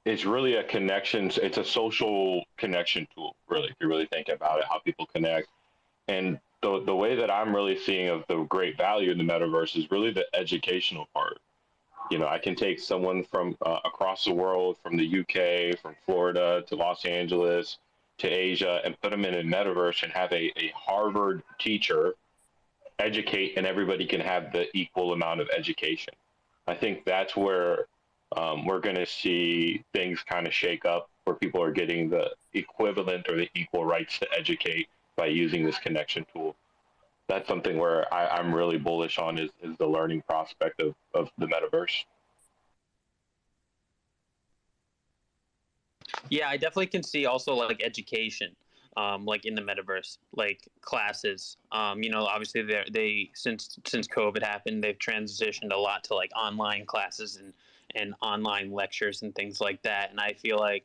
it's really a connection. It's a social connection tool, really, if you really think about it, how people connect. And the way that I'm really seeing of the great value in the metaverse is really the educational part. You know, I can take someone from across the world, from the UK, from Florida to Los Angeles to Asia, and put them in a metaverse and have a Harvard teacher educate, and everybody can have the equal amount of education. I think that's where we're going to see things kind of shake up, where people are getting the equivalent or the equal rights to educate by using this connection tool. That's something where I'm really bullish on is the learning prospect of the metaverse. Yeah, I definitely can see also like education, like in the metaverse, like classes. You know, obviously they since COVID happened, they've transitioned a lot to like online classes and online lectures and things like that. And I feel like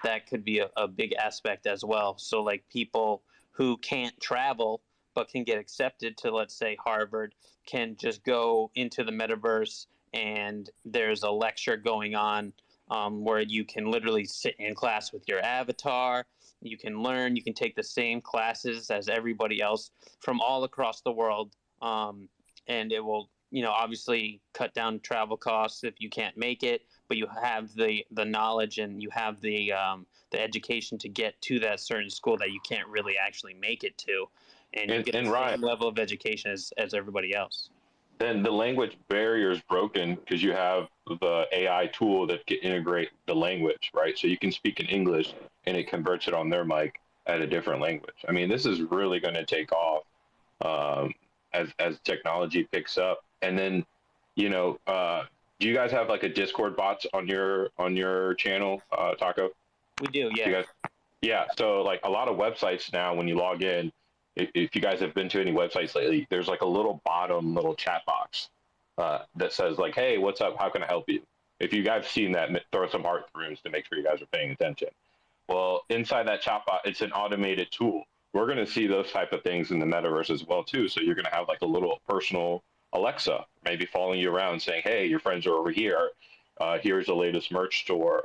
that could be a big aspect as well. So like people who can't travel but can get accepted to, let's say, Harvard, can just go into the metaverse, and there's a lecture going on where you can literally sit in class with your avatar. You can learn, you can take the same classes as everybody else from all across the world. And it will, you know, obviously cut down travel costs if you can't make it, but you have the knowledge, and you have the education to get to that certain school that you can't really actually make it to. And you get the same level of education as everybody else. Then the language barrier is broken because you have the AI tool that can integrate the language, right? So you can speak in English and it converts it on their mic at a different language. I mean, this is really going to take off as technology picks up. And then, you know, do you guys have like a Discord bots on your channel, Taco? We do, yeah. Yeah. So like a lot of websites now, when you log in, if you guys have been to any websites lately, there's like a little chat box that says like, hey, what's up? How can I help you? If you guys seen that, throw some heart rooms to make sure you guys are paying attention. Well, inside that chat box, it's an automated tool. We're going to see those type of things in the metaverse as well, too. So you're going to have like a little personal Alexa maybe following you around saying, hey, your friends are over here. Here's the latest merch store.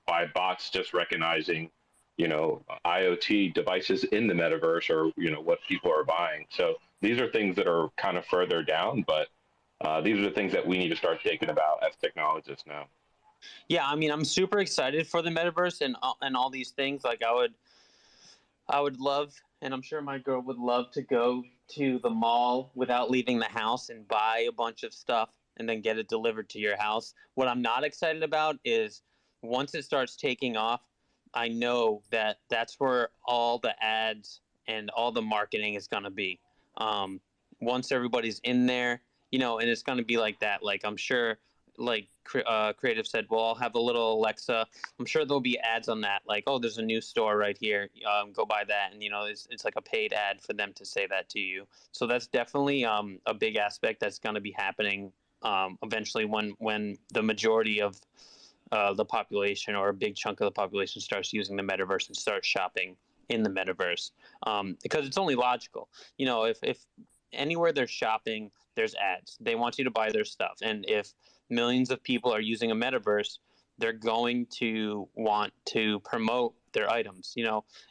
By bots just recognizing, you know, IoT devices in the metaverse, or, you know, what people are buying. So these are things that are kind of further down, but These are the things that we need to start thinking about as technologists now. Yeah, I mean, I'm super excited for the metaverse and all these things. Like, I would love, and I'm sure my girl would love to go to the mall without leaving the house and buy a bunch of stuff and then get it delivered to your house. What I'm not excited about is once it starts taking off, I know that that's where all the ads and all the marketing is going to be. Um, Once everybody's in there, and it's going to be like that. Like, I'm sure, like, Creative said, well, I'll have a little Alexa. I'm sure there'll be ads on that, like, oh, there's a new store right here. Go buy that, and it's like a paid ad for them to say that to you. So that's definitely a big aspect that's going to be happening eventually when the majority of the population or a big chunk of the population starts using the metaverse and starts shopping in the metaverse, because it's only logical. If anywhere they're shopping, there's ads. They want you to buy their stuff, and if millions of people are using a metaverse, they're going to want to promote their items.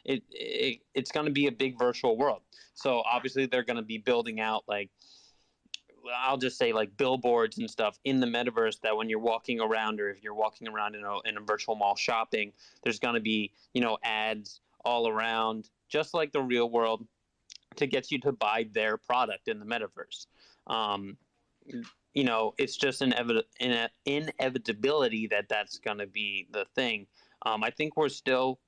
It's going to be a big virtual world. So obviously they're going to be building out, like, I'll just say, like, billboards and stuff in the metaverse, that when you're walking around, or if you're walking around in a virtual mall shopping, there's going to be, ads all around, just like the real world, to get you to buy their product in the metaverse. Um, it's just an inevitability that that's going to be the thing. I think we're still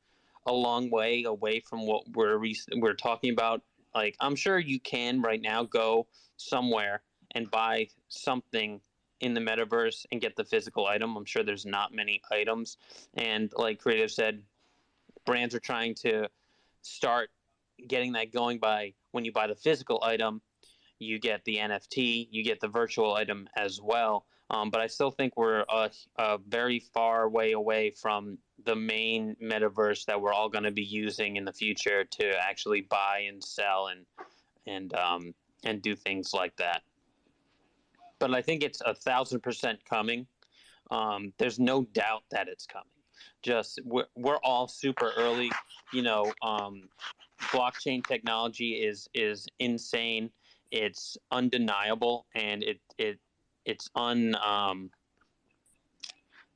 a long way away from what we're talking about. Like, I'm sure you can right now go somewhere and buy something in the metaverse and get the physical item. I'm sure there's not many items, and like Creative said, brands are trying to start getting that going by when you buy the physical item, you get the NFT, you get the virtual item as well. But I still think we're a very far way away from the main metaverse that we're all going to be using in the future to actually buy and sell and do things like that. But I think it's 1,000% coming. There's no doubt that it's coming. Just we're all super early. Blockchain technology is insane. It's undeniable, and it's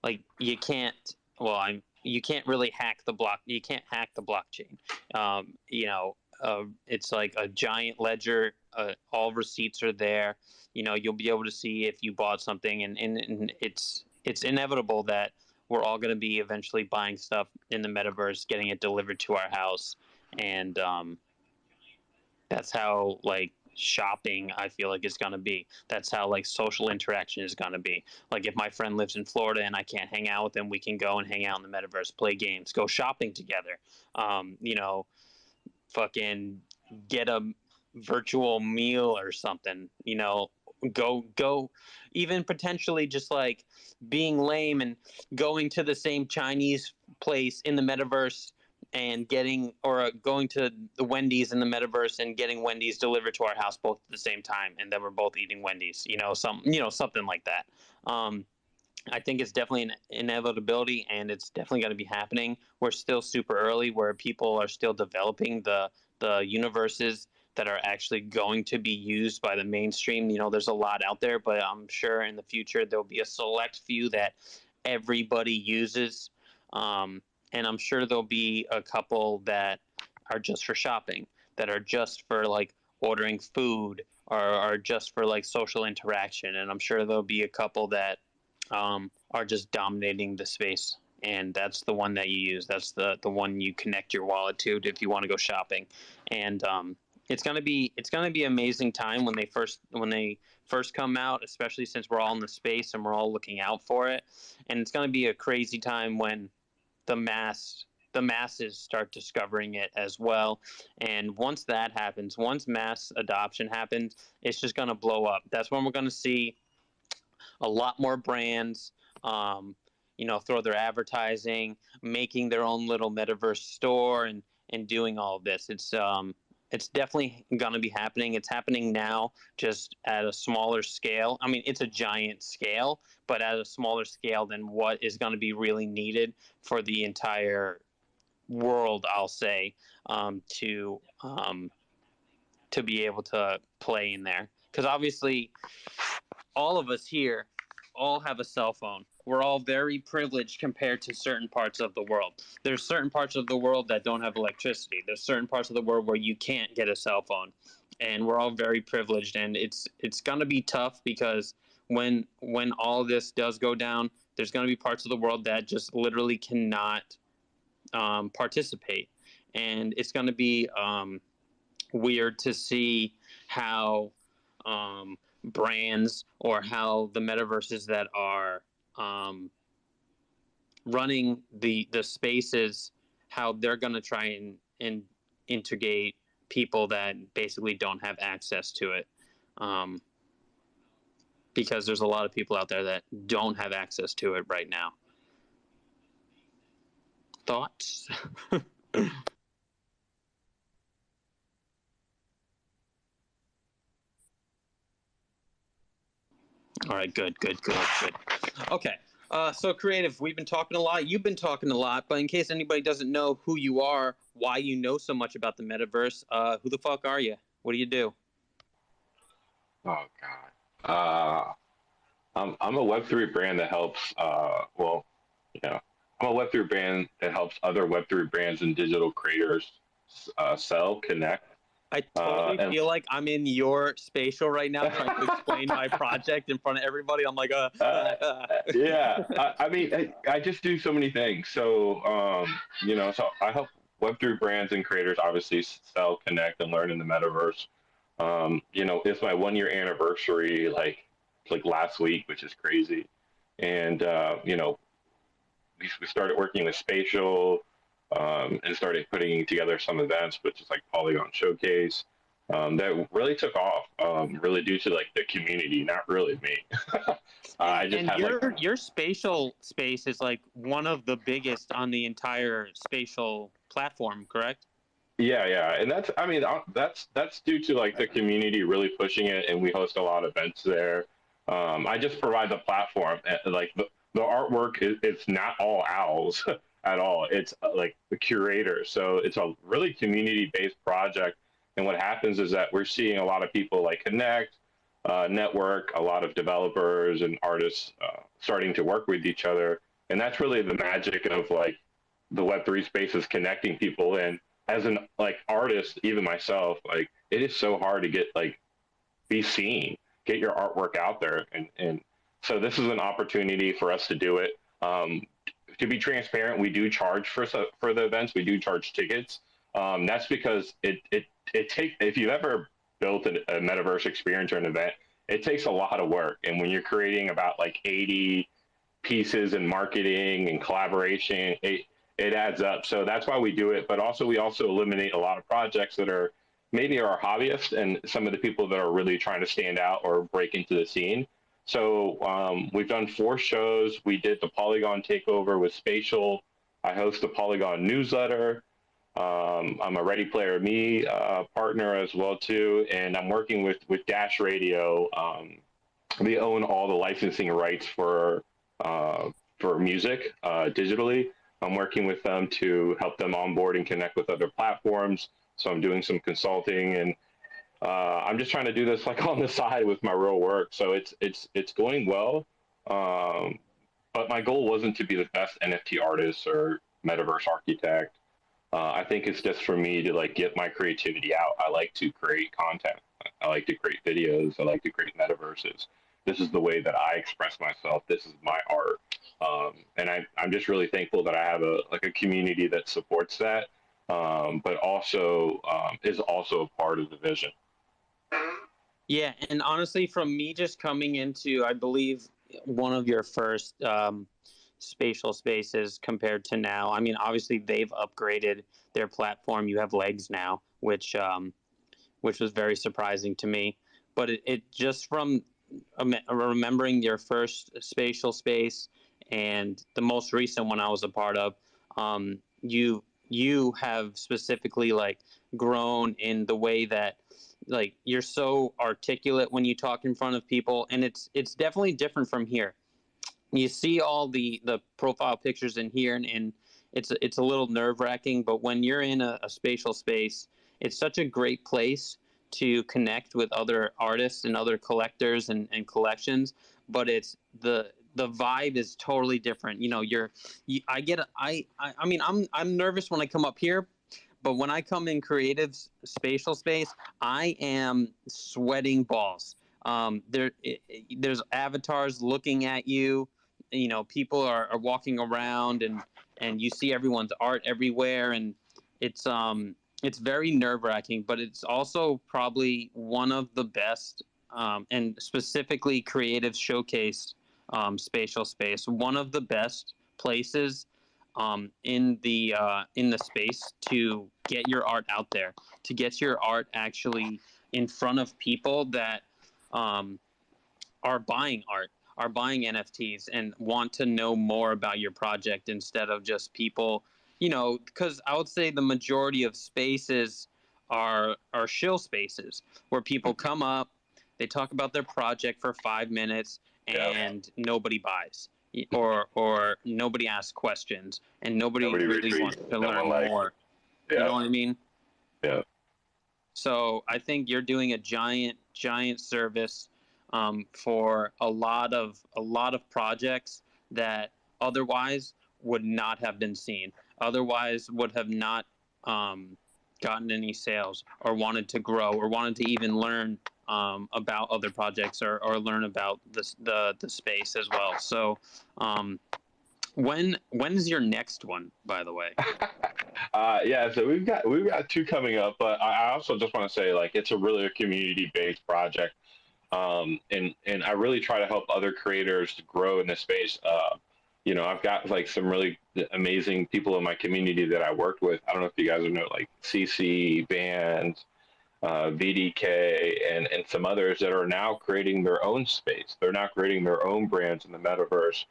like, you can't. Well, you can't really hack the block. You can't hack the blockchain. It's like a giant ledger. All receipts are there. You'll be able to see if you bought something, and it's inevitable that we're all going to be eventually buying stuff in the metaverse, getting it delivered to our house, and that's how, like, shopping, I feel like, is going to be. That's how, like, social interaction is going to be. Like, if my friend lives in Florida and I can't hang out with him, we can go and hang out in the metaverse, play games, go shopping together. Fucking get a virtual meal or something. Go, even potentially just, like, being lame and going to the same Chinese place in the metaverse and going to the Wendy's in the metaverse and getting Wendy's delivered to our house both at the same time, and then we're both eating Wendy's. Something like that. I think it's definitely an inevitability, and it's definitely going to be happening. We're still super early, where people are still developing the universes that are actually going to be used by the mainstream. There's a lot out there, but I'm sure in the future there'll be a select few that everybody uses. And I'm sure there'll be a couple that are just for shopping, that are just for, like, ordering food, or are just for, like, social interaction. And I'm sure there'll be a couple that are just dominating the space. And that's the one that you use. That's the one you connect your wallet to if you want to go shopping. And it's gonna be amazing time when they first come out, especially since we're all in the space and we're all looking out for it. And it's gonna be a crazy time when the masses start discovering it as well. And once that happens, once mass adoption happens, it's just going to blow up. That's when we're going to see a lot more brands, throw their advertising, making their own little metaverse store, and doing all of this. It's definitely going to be happening. It's happening now, just at a smaller scale. I mean, it's a giant scale, but at a smaller scale than what is going to be really needed for the entire world, I'll say, to be able to play in there. Because obviously, all of us here all have a cell phone. We're all very privileged compared to certain parts of the world. There's certain parts of the world that don't have electricity. There's certain parts of the world where you can't get a cell phone. And we're all very privileged, and it's going to be tough because when all this does go down, there's going to be parts of the world that just literally cannot participate. And it's going to be weird to see how brands or how the metaverses that are running the spaces, how they're going to try and integrate people that basically don't have access to it, because there's a lot of people out there that don't have access to it right now. Thoughts? All right, good. Okay, so Creative, we've been talking a lot. You've been talking a lot, but in case anybody doesn't know who you are, why you know so much about the metaverse, who the fuck are you? What do you do? Oh God. I'm a Web3 brand that helps. I'm a Web3 brand that helps other Web3 brands and digital creators sell, connect. I totally feel like I'm in your spatial right now trying to explain my project in front of everybody. I'm like, yeah. I mean, I just do so many things. So, so I help Web3 brands and creators obviously sell, connect, and learn in the metaverse. It's my 1 year anniversary, like last week, which is crazy. And, we started working with Spatial, and started putting together some events, which is like Polygon Showcase, that really took off, really due to like the community, not really me. Your spatial space is like one of the biggest on the entire spatial platform, correct? Yeah, and that's due to like the community really pushing it, and we host a lot of events there. I just provide the platform, and like the artwork it's not all owls at all. It's like the curator, so it's a really community-based project. And what happens is that we're seeing a lot of people like connect, network, a lot of developers and artists starting to work with each other, and that's really the magic of like the Web3 space is connecting people. And as an like artist, even myself, like it is so hard to get like be seen, get your artwork out there, and so this is an opportunity for us to do it. To be transparent, we do charge for the events. We do charge tickets. That's because it takes, if you've ever built a metaverse experience or an event, it takes a lot of work. And when you're creating about like 80 pieces in marketing and collaboration, it adds up. So that's why we do it. But also we also eliminate a lot of projects that are maybe our hobbyists and some of the people that are really trying to stand out or break into the scene. So we've done 4 shows. We did the Polygon takeover with Spatial. I host the Polygon newsletter. I'm a Ready Player Me partner as well too, and I'm working with Dash Radio. They own all the licensing rights for music digitally. I'm working with them to help them onboard and connect with other platforms. So I'm doing some consulting, and I'm just trying to do this like on the side with my real work. So it's going well. But my goal wasn't to be the best NFT artist or metaverse architect. I think it's just for me to like get my creativity out. I like to create content. I like to create videos. I like to create metaverses. This is the way that I express myself. This is my art. And I'm just really thankful that I have a community that supports that, but also is also a part of the vision. Yeah, and honestly, from me just coming into, I believe, one of your first spatial spaces compared to now, I mean, obviously they've upgraded their platform. You have legs now, which was very surprising to me. But it just from remembering your first spatial space and the most recent one I was a part of, you have specifically like grown in the way that like you're so articulate when you talk in front of people, and it's definitely different from here. You see all the profile pictures in here, and it's a little nerve-wracking, but when you're in a spatial space, it's such a great place to connect with other artists and other collectors and collections, but it's the vibe is totally different. You know, I mean, I'm nervous when I come up here, but when I come in creative spatial space, I am sweating balls. There's avatars looking at you. You know, people are walking around, and you see everyone's art everywhere, and it's very nerve wracking, but it's also probably one of the best, and specifically creative showcase, spatial space, one of the best places in the space to get your art out there, to get your art actually in front of people that are buying art, are buying NFTs, and want to know more about your project instead of just people, you know, because I would say the majority of spaces are shill spaces where people come up, they talk about their project for 5 minutes, and nobody buys, or nobody asks questions, and nobody really wants to learn more. You know what I mean? Yeah. So I think you're doing a giant service for a lot of projects that otherwise would not have been seen, otherwise would have not gotten any sales, or wanted to grow, or wanted to even learn about other projects, or learn about the space as well. So when is your next one, by the way? Yeah, so we've got two coming up, but I also just want to say, like, it's a really community based project, and I really try to help other creators to grow in this space. You know, I've got like some really amazing people in my community that I worked with. I don't know if you guys know, like CC Bands, VDK, and some others that are now creating their own space. They're now creating their own brands in the metaverse,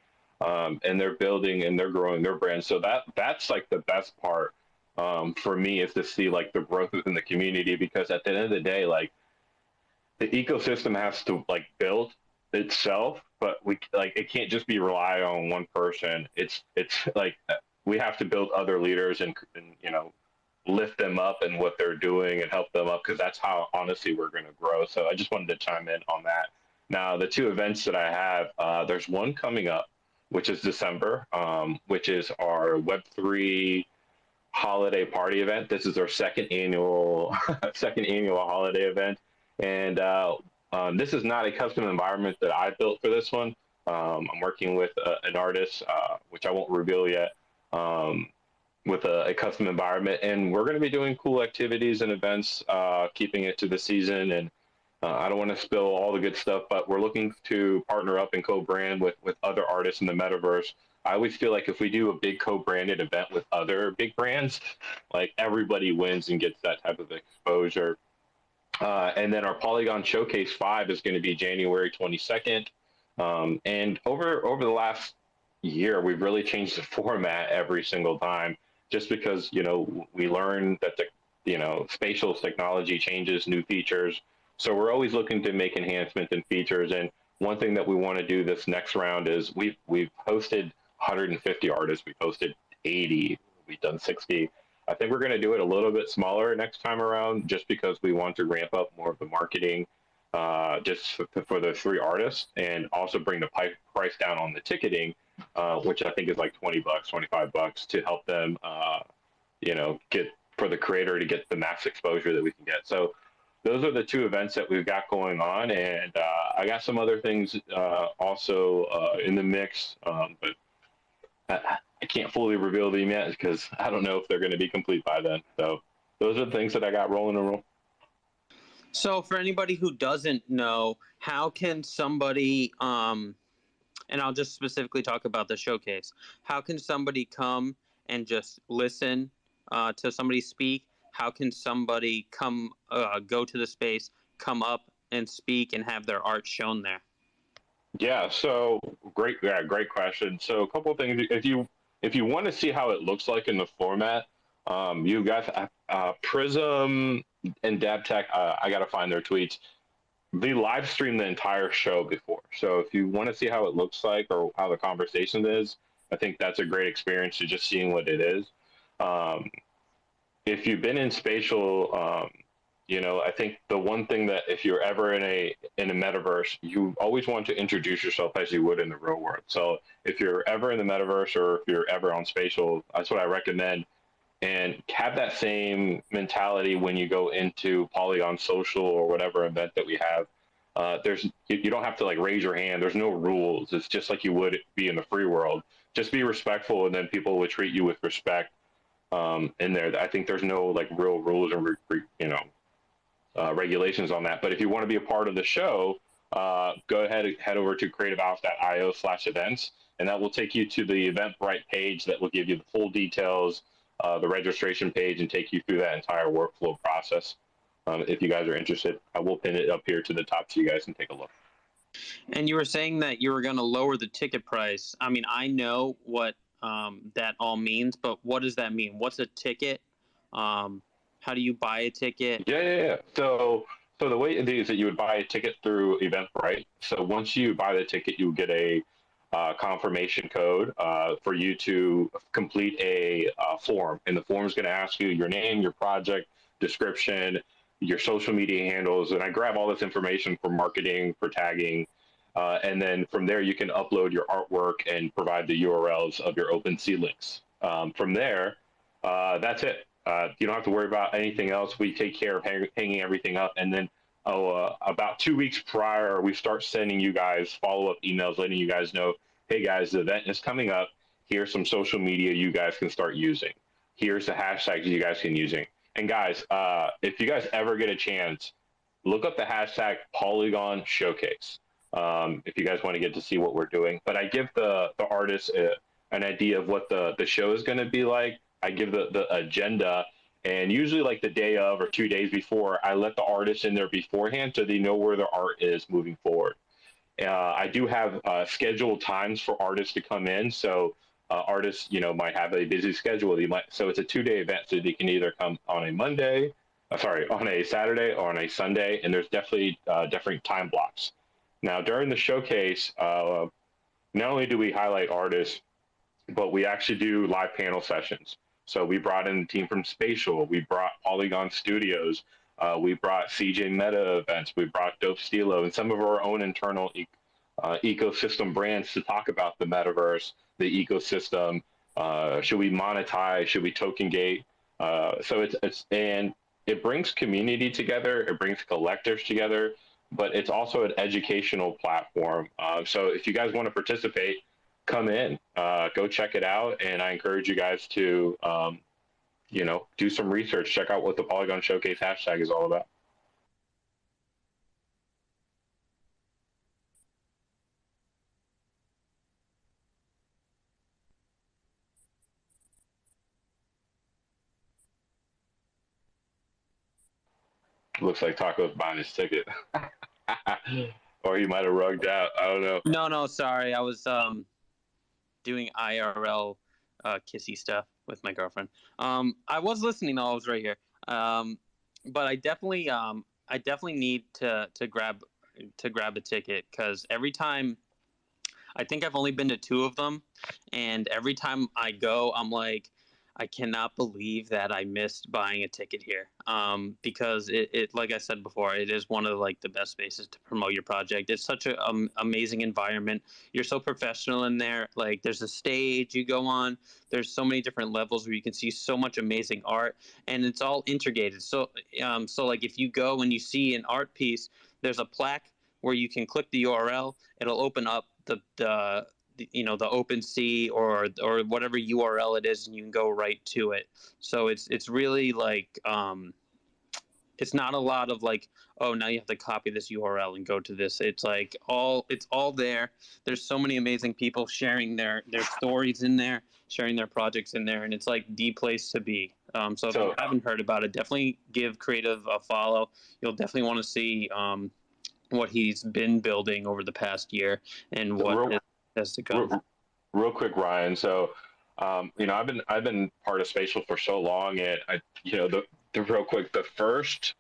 and they're building and they're growing their brands. So that's like the best part for me, is to see like the growth within the community, because at the end of the day, like, the ecosystem has to like build itself, but it can't just be rely on one person. It's like we have to build other leaders, and you know, lift them up in what they're doing and help them up, because that's how honestly we're going to grow. So I just wanted to chime in on that. Now, the two events that I have, there's one coming up, which is December, which is our Web3 holiday party event. This is our second annual holiday event, and this is not a custom environment that I built for this one. I'm working with an artist, which I won't reveal yet, with a custom environment, and we're going to be doing cool activities and events, keeping it to the season. And I don't want to spill all the good stuff, but we're looking to partner up and co-brand with other artists in the metaverse. I always feel like if we do a big co-branded event with other big brands, like, everybody wins and gets that type of exposure. And then our Polygon Showcase 5 is going to be January 22nd. And over the last year, we've really changed the format every single time, just because, you know, we learn that spatial technology changes, new features. So we're always looking to make enhancements and features. And one thing that we want to do this next round is we've hosted 150 artists. We've hosted 80. We've done 60. I think we're going to do it a little bit smaller next time around, just because we want to ramp up more of the marketing, just for the 3 artists, and also bring the price down on the ticketing, which I think is like $20, $25 to help them, get for the creator to get the max exposure that we can get. So those are the 2 events that we've got going on, and I got some other things also in the mix, but I can't fully reveal them yet, because I don't know if they're going to be complete by then. So those are the things that I got rolling and roll. So for anybody who doesn't know, how can somebody, and I'll just specifically talk about the showcase, how can somebody come and just listen to somebody speak? How can somebody come, go to the space, come up and speak and have their art shown there? Yeah, so great question. So a couple of things. If you want to see how it looks like in the format, you got Prism and DabTech. I got to find their tweets. They live streamed the entire show before. So if you want to see how it looks like, or how the conversation is, I think that's a great experience, to just seeing what it is. If you've been in spatial, I think the one thing that if you're ever in a metaverse, you always want to introduce yourself as you would in the real world. So if you're ever in the metaverse or if you're ever on spatial, that's what I recommend. And have that same mentality when you go into Polygon Social or whatever event that we have. You don't have to like raise your hand. There's no rules. It's just like you would be in the free world. Just be respectful, and then people will treat you with respect. In there, I think there's no like real rules or regulations on that. But if you want to be a part of the show, go ahead and head over to creativehouse.io/events, and that will take you to the Eventbrite page that will give you the full details, the registration page, and take you through that entire workflow process. If you guys are interested, I will pin it up here to the top so you guys can take a look. And you were saying that you were going to lower the ticket price. I mean, I know what that all means, but what does that mean? What's a ticket? How do you buy a ticket? Yeah. So the way it is that you would buy a ticket through Eventbrite. So once you buy the ticket, you get a confirmation code for you to complete a form, and the form is going to ask you your name, your project description, your social media handles, and I grab all this information for marketing, for tagging, and then from there you can upload your artwork and provide the URLs of your OpenSea links. From there, that's it. You don't have to worry about anything else. We take care of hanging everything up, and then about 2 weeks prior, we start sending you guys follow-up emails, letting you guys know, hey guys, the event is coming up. Here's some social media you guys can start using. Here's the hashtags you guys can using. And guys, if you guys ever get a chance, look up the hashtag Polygon Showcase. If you guys want to get to see what we're doing. But I give the artists an idea of what the show is going to be like. I give the agenda, and usually like the day of or 2 days before, I let the artists in there beforehand so they know where their art is moving forward. I do have scheduled times for artists to come in, so artists, might have a busy schedule. So it's a 2-day event, so they can either come on on a Saturday or on a Sunday, and there's definitely different time blocks. Now, during the showcase, not only do we highlight artists, but we actually do live panel sessions. So we brought in the team from Spatial, we brought Polygon Studios, we brought CJ Meta Events, we brought Dope Stilo, and some of our own internal ecosystem brands to talk about the metaverse, the ecosystem. Should we monetize? Should we token gate? So it brings community together. It brings collectors together, but it's also an educational platform. So if you guys want to participate, come in, go check it out. And I encourage you guys to, do some research, check out what the Polygon Showcase hashtag is all about. Looks like Taco's buying his ticket. Or he might have rugged out. I don't know. No, sorry. I was doing IRL kissy stuff with my girlfriend. I was listening though. I was right here. But I definitely need to grab a ticket, because every time, I think I've only been to 2 of them, and every time I go, I'm like, I cannot believe that I missed buying a ticket here. Because it like I said before, it is one of like the best spaces to promote your project. It's such an amazing environment. You're so professional in there. Like, there's a stage you go on. There's so many different levels where you can see so much amazing art, and it's all integrated. So like if you go and you see an art piece, there's a plaque where you can click the URL. It'll open up the OpenSea or whatever URL it is, and you can go right to it. So it's really like it's not a lot of like, oh, now you have to copy this URL and go to this. It's like it's all there. There's so many amazing people sharing their stories in there, sharing their projects in there, and it's like the place to be. So if you haven't heard about it, definitely give Creative a follow. You'll definitely want to see what he's been building over the past year and what has to come. Real quick, Ryan. So, I've been part of Spatial for so long, and the real quick, the first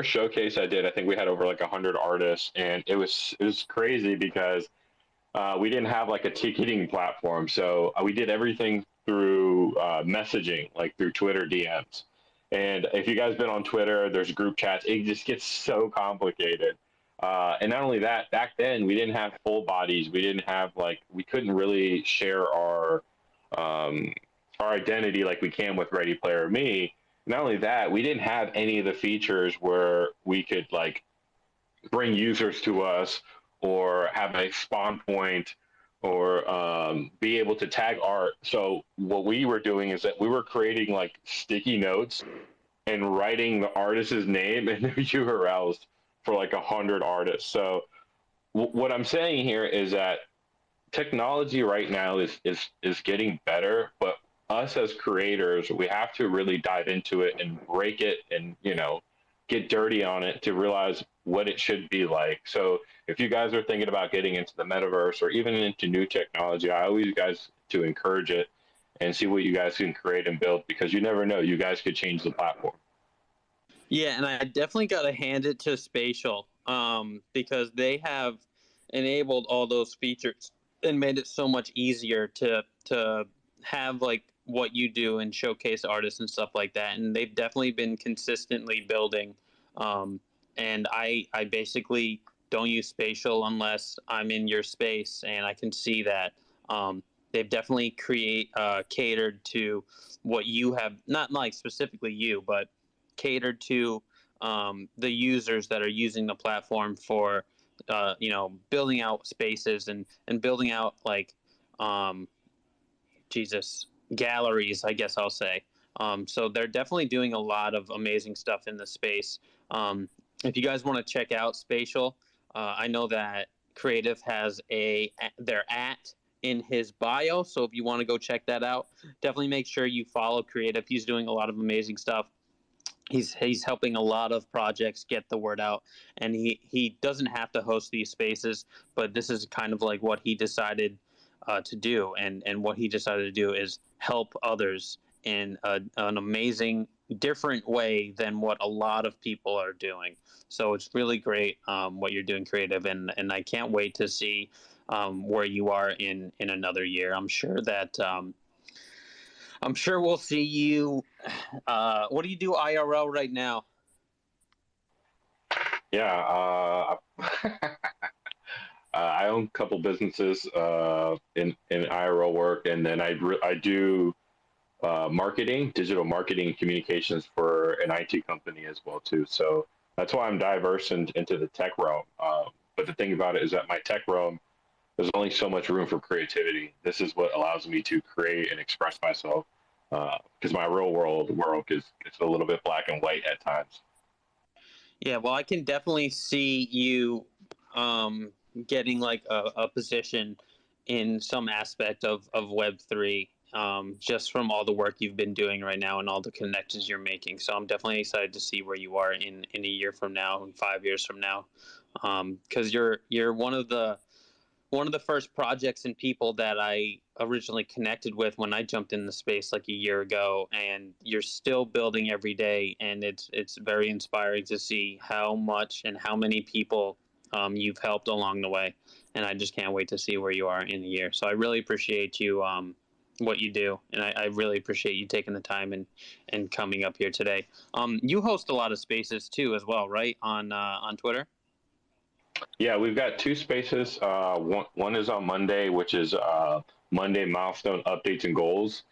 showcase I did, I think we had over like 100 artists, and it was crazy because we didn't have like a ticketing platform, so we did everything through messaging, like through Twitter DMs. And if you guys been on Twitter, there's group chats. It just gets so complicated. And not only that, back then we didn't have full bodies. We didn't have we couldn't really share um, our identity like we can with Ready Player Me. Not only that, we didn't have any of the features where we could bring users to us or have a spawn point or be able to tag art. So what we were doing is that we were creating sticky notes and writing the artist's name and their URLs for 100 artists. So what I'm saying here is that technology right now is getting better, but us as creators, we have to really dive into it and break it and get dirty on it to realize what it should be like. So if you guys are thinking about getting into the metaverse or even into new technology, I always guys to encourage it and see what you guys can create and build, because you never know, you guys could change the platform. Yeah, and I definitely got to hand it to Spatial, because they have enabled all those features and made it so much easier to have what you do and showcase artists and stuff like that. And they've definitely been consistently building. And I basically don't use Spatial unless I'm in your space, and I can see that. They've definitely catered to what you have, not specifically you, but catered to the users that are using the platform for building out spaces and building out galleries, I guess I'll say. So they're definitely doing a lot of amazing stuff in the space. If you guys want to check out Spatial, I know that Creative has their in his bio, so if you want to go check that out, definitely make sure you follow Creative. He's doing a lot of amazing stuff. He's helping a lot of projects get the word out, and he doesn't have to host these spaces, but this is kind of what he decided to do, and what he decided to do is help others in an amazing different way than what a lot of people are doing. So it's really great what you're doing, Creative, and I can't wait to see where you are in another year. I'm sure that I'm sure we'll see you. What do you do IRL right now? Yeah, I own a couple businesses in IRL work, and then I do marketing, digital marketing, and communications for an IT company as well too. So that's why I'm diverse into the tech realm. But the thing about it is that my tech realm, there's only so much room for creativity. This is what allows me to create and express myself, because my real world is it's a little bit black and white at times. Yeah, well, I can definitely see you getting a position in some aspect of Web3, just from all the work you've been doing right now and all the connections you're making. So I'm definitely excited to see where you are in a year from now and 5 years from now, because you're one of the first projects and people that I originally connected with when I jumped in the space a year ago, and you're still building every day, and it's very inspiring to see how much and how many people you've helped along the way, and I just can't wait to see where you are in a year. So I really appreciate you what you do, and I really appreciate you taking the time and coming up here today. You host a lot of spaces too as well, right, on Twitter? Yeah, we've got two spaces. One is on Monday, which is Monday milestone updates and goals,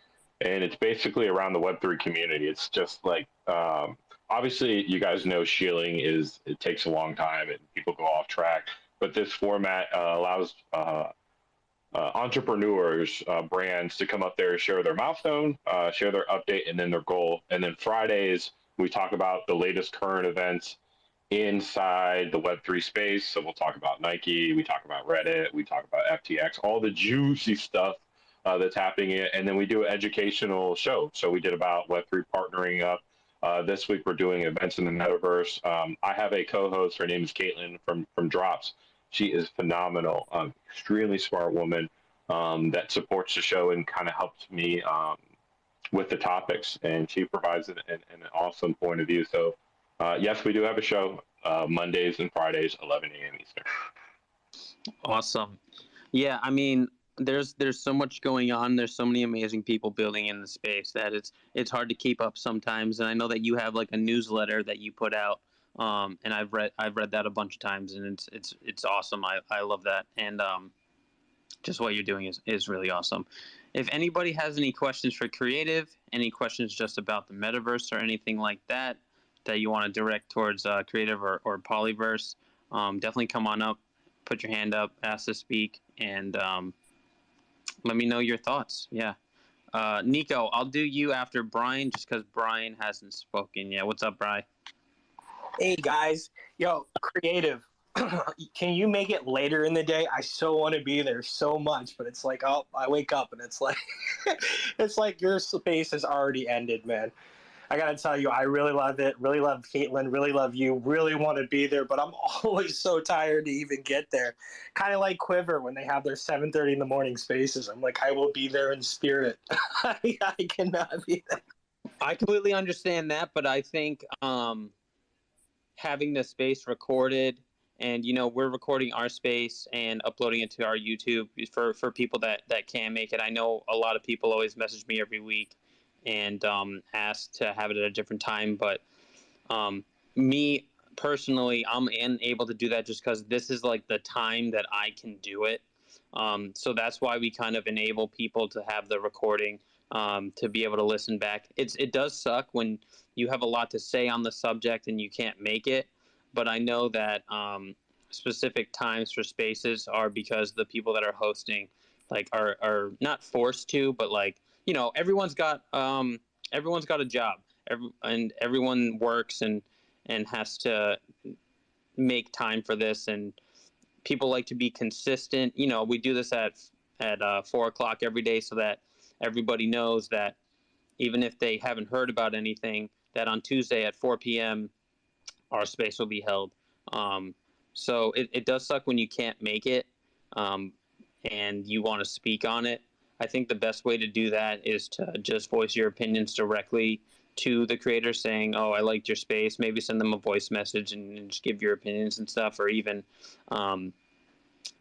and it's basically around the Web3 community. It's just obviously you guys know shielding it takes a long time and people go off track, but this format allows entrepreneurs, brands to come up there, share their milestone, share their update, and then their goal. And then Fridays we talk about the latest current events inside the Web3 space. So we'll talk about Nike, we talk about Reddit, we talk about FTX, all the juicy stuff that's happening. And then we do an educational show. So we did about Web3 partnering up. This week we're doing events in the metaverse. I have a co-host. Her name is Caitlin from Drops. She is phenomenal, extremely smart woman that supports the show and kind of helps me with the topics. And she provides an awesome point of view. So yes, we do have a show Mondays and Fridays, 11 a.m. Eastern. Awesome. Yeah, I mean, there's so much going on. There's so many amazing people building in the space that it's hard to keep up sometimes. And I know that you have like a newsletter that you put out, and I've read that a bunch of times, and it's awesome. I love that, and just what you're doing is really awesome. If anybody has any questions for Creative, any questions just about the metaverse or anything like that that you want to direct towards Creative or Polyverse, definitely come on up, put your hand up, ask to speak, and let me know your thoughts. Yeah. Nico, I'll do you after Brian just because Brian hasn't spoken yet. What's up, Brian? Hey, guys. Yo, Creative. Can you make it later in the day? I so want to be there so much, but it's like, oh, I wake up and it's like, it's like your space has already ended, man. I gotta tell you, I really love it. Really love Caitlin. Really love you. Really want to be there, but I'm always so tired to even get there. Kind of like Quiver when they have their 7:30 in the morning spaces. I'm like, I will be there in spirit. I cannot be there. I completely understand that, but I think having the space recorded, and we're recording our space and uploading it to our YouTube for people that can't make it. I know a lot of people always message me every week and ask to have it at a different time, but me personally, I'm unable to do that just because this is like the time that I can do it. So that's why we kind of enable people to have the recording, to be able to listen back. It does suck when you have a lot to say on the subject and you can't make it, but I know that specific times for spaces are because the people that are hosting like are not forced to, but like, everyone's got a job, and everyone works and has to make time for this, and people like to be consistent. We do this at 4:00 every day so that everybody knows that even if they haven't heard about anything, that on Tuesday at 4 p.m. our space will be held. So it does suck when you can't make it, and you want to speak on it. I think the best way to do that is to just voice your opinions directly to the creator, saying, oh, I liked your space. Maybe send them a voice message and just give your opinions and stuff, or even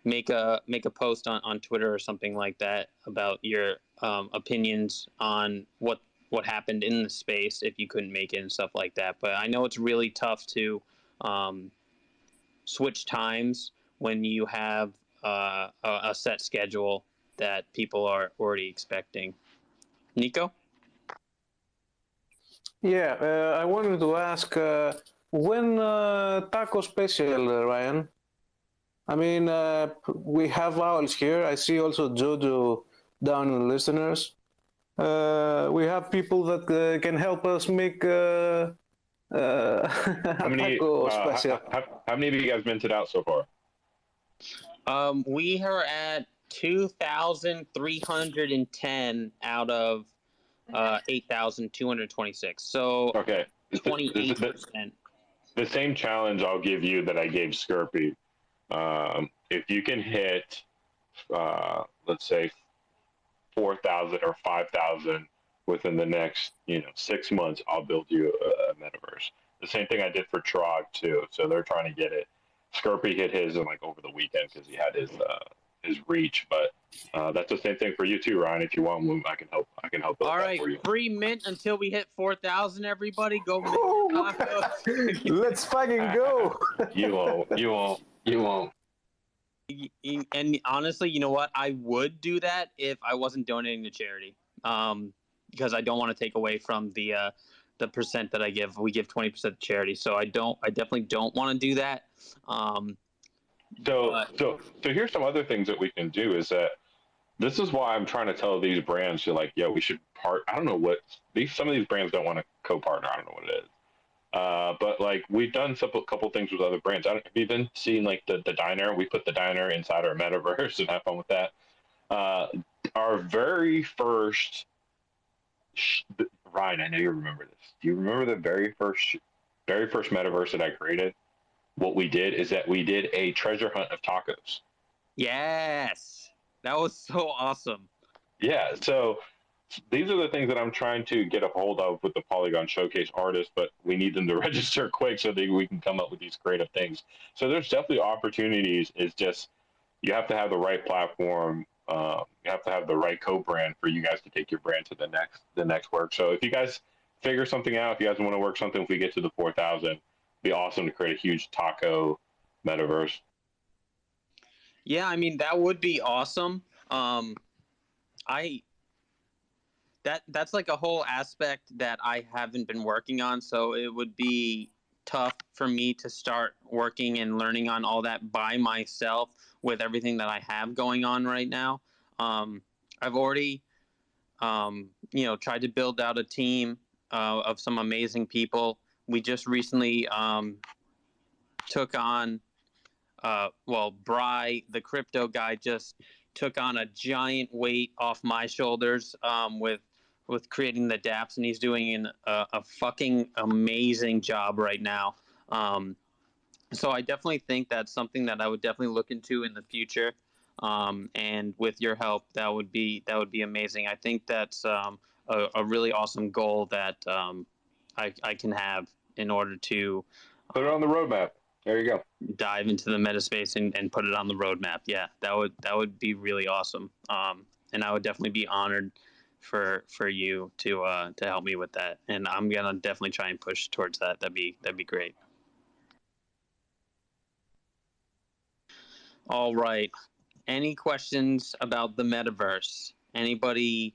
make a post on Twitter or something like that about your opinions on what happened in the space if you couldn't make it and stuff like that. But I know it's really tough to switch times when you have a set schedule that people are already expecting. Nico? Yeah, I wanted to ask, when taco special, Ryan? I mean, we have owls here. I see also Jojo down in the listeners. We have people that can help us make How many taco special. how many of you guys minted out so far? We are at 2,310 out of 8,226. So Okay. 28%. The same challenge I'll give you that I gave Skirpy. If you can hit, let's say, 4,000 or 5,000 within the next 6 months, I'll build you a metaverse. The same thing I did for Trog too. So they're trying to get it. Skirpy hit his in like over the weekend because he had his reach, but that's the same thing for you too, Ryan. If you want, I can help. Build All that right, for you. free mint until we hit 4,000. Everybody, go make tacos. Let's fucking go. You won't. And honestly, you know what? I would do that if I wasn't donating to charity, because I don't want to take away from the percent that I give. We give 20% to charity, so I definitely don't want to do that. So here's some other things that we can do. Is that this is why I'm trying to tell these brands to like, we should part. I don't know what some of these brands don't want to co-partner. I don't know what it is. But like we've done a couple things with other brands. Have you been seeing like the diner? We put the diner inside our metaverse and have fun with that. Our very first, Ryan, I know you remember this. Do you remember the very first metaverse that I created? What we did is that we did a treasure hunt of tacos. Yes, that was so awesome. Yeah, so these are the things that I'm trying to get a hold of with the Polygon Showcase artists, but we need them to register quick so that we can come up with these creative things. So there's definitely opportunities. It's just you have to have the right platform You have to have the right co-brand for you guys to take your brand to the next work. So if you guys figure something out, if you guys want to work something, if we get to the 4,000, it'd be awesome to create a huge taco metaverse. Yeah, I mean that would be awesome. I that's like a whole aspect that I haven't been working on, so it would be tough for me to start working and learning on all that by myself with everything that I have going on right now. I've already tried to build out a team of some amazing people. We just recently took on Bry, the crypto guy, just took on a giant weight off my shoulders with creating the dApps, and he's doing a fucking amazing job right now. So I definitely think that's something that I would definitely look into in the future. And with your help, that would be amazing. I think that's a really awesome goal that I can have in order to put it on the roadmap. There you go. Dive into the metaspace and put it on the roadmap. Yeah, that would be really awesome. And I would definitely be honored for you to help me with that. And I'm gonna definitely try and push towards that. That'd be great. All right. Any questions about the metaverse? Anybody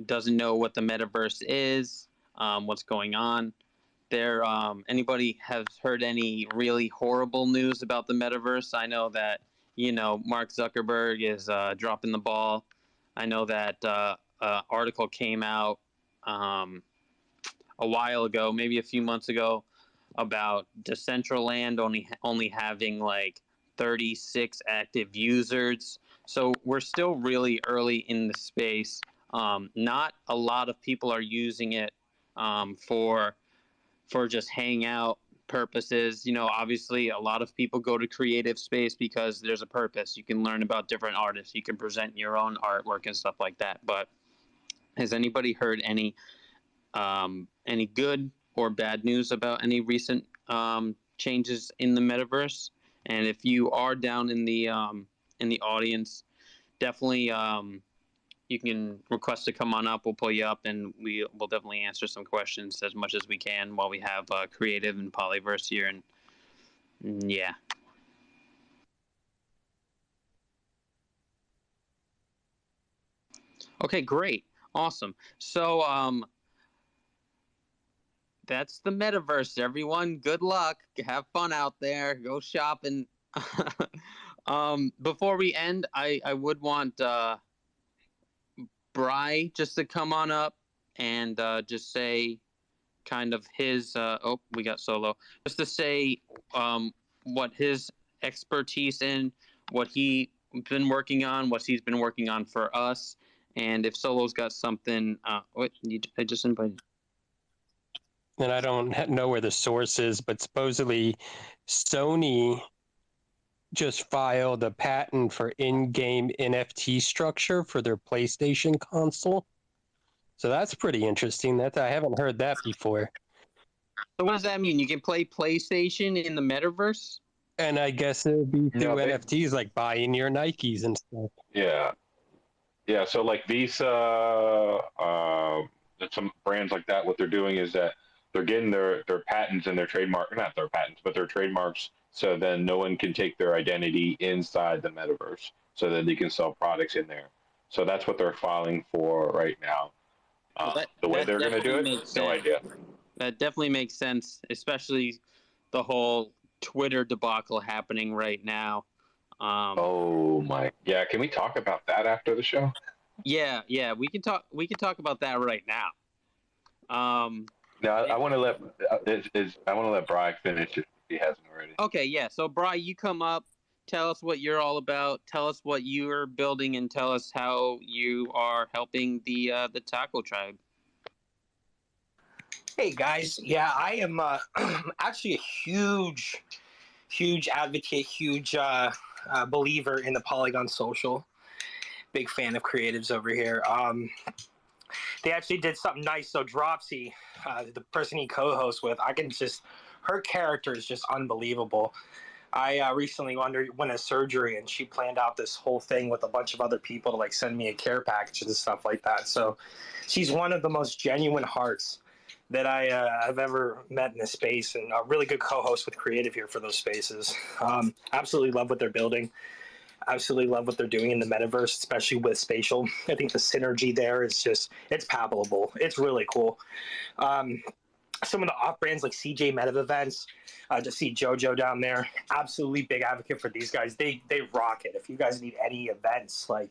doesn't know what the metaverse is? What's going on? Anybody has heard any really horrible news about the metaverse? I know that Mark Zuckerberg is dropping the ball. I know that article came out a while ago, maybe a few months ago, about Decentraland only having like 36 active users. So we're still really early in the space. Not a lot of people are using it for just hangout purposes. Obviously a lot of people go to creative space because there's a purpose. You can learn about different artists. You can present your own artwork and stuff like that. But has anybody heard any good or bad news about any recent changes in the metaverse? And if you are down in the audience, definitely you can request to come on up. We'll pull you up, and we'll definitely answer some questions as much as we can while we have Creative and Polyverse here. And yeah. Okay, great. Awesome. So that's the metaverse, everyone. Good luck. Have fun out there. Go shopping. Before we end, I would want Bry just to come on up and just say kind of his we got Solo, just to say what his expertise in, what he's been working on, what he's been working on for us, and if Solo's got something. I just invited. And I don't know where the source is, but supposedly Sony just filed a patent for in-game NFT structure for their PlayStation console. So that's pretty interesting. I haven't heard that before. So what does that mean? You can play PlayStation in the metaverse? And I guess it would be through NFTs, like buying your Nikes and stuff. Yeah. Yeah, so like Visa, some brands like that, what they're doing is that they're getting their patents and their trademark, not their patents, but their trademarks, so then no one can take their identity inside the metaverse, so that they can sell products in there. So that's what they're filing for right now. The way they're going to do it, no idea. That definitely makes sense, especially the whole Twitter debacle happening right now. Oh my, yeah. Can we talk about that after the show? Yeah, we can talk. We can talk about that right now. No, I want to let Bry finish if he hasn't already. Okay, yeah. So Bry, you come up, tell us what you're all about. Tell us what you're building, and tell us how you are helping the Taco Tribe. Hey guys, yeah, I am actually a huge advocate, huge believer in the Polygon Social. Big fan of creatives over here. They actually did something nice. So Dropsy, the person he co-hosts with, her character is just unbelievable. I recently underwent a surgery, and she planned out this whole thing with a bunch of other people to like send me a care package and stuff like that. So she's one of the most genuine hearts that I've ever met in this space, and a really good co-host with Creative here for those spaces. Absolutely love what they're building. Absolutely love what they're doing in the metaverse, especially with spatial. I think the synergy there is just, it's palpable. It's really cool. Um, some of the off brands like CJ Meta Events, to see JoJo down there, absolutely big advocate for these guys. They rock it. If you guys need any events, like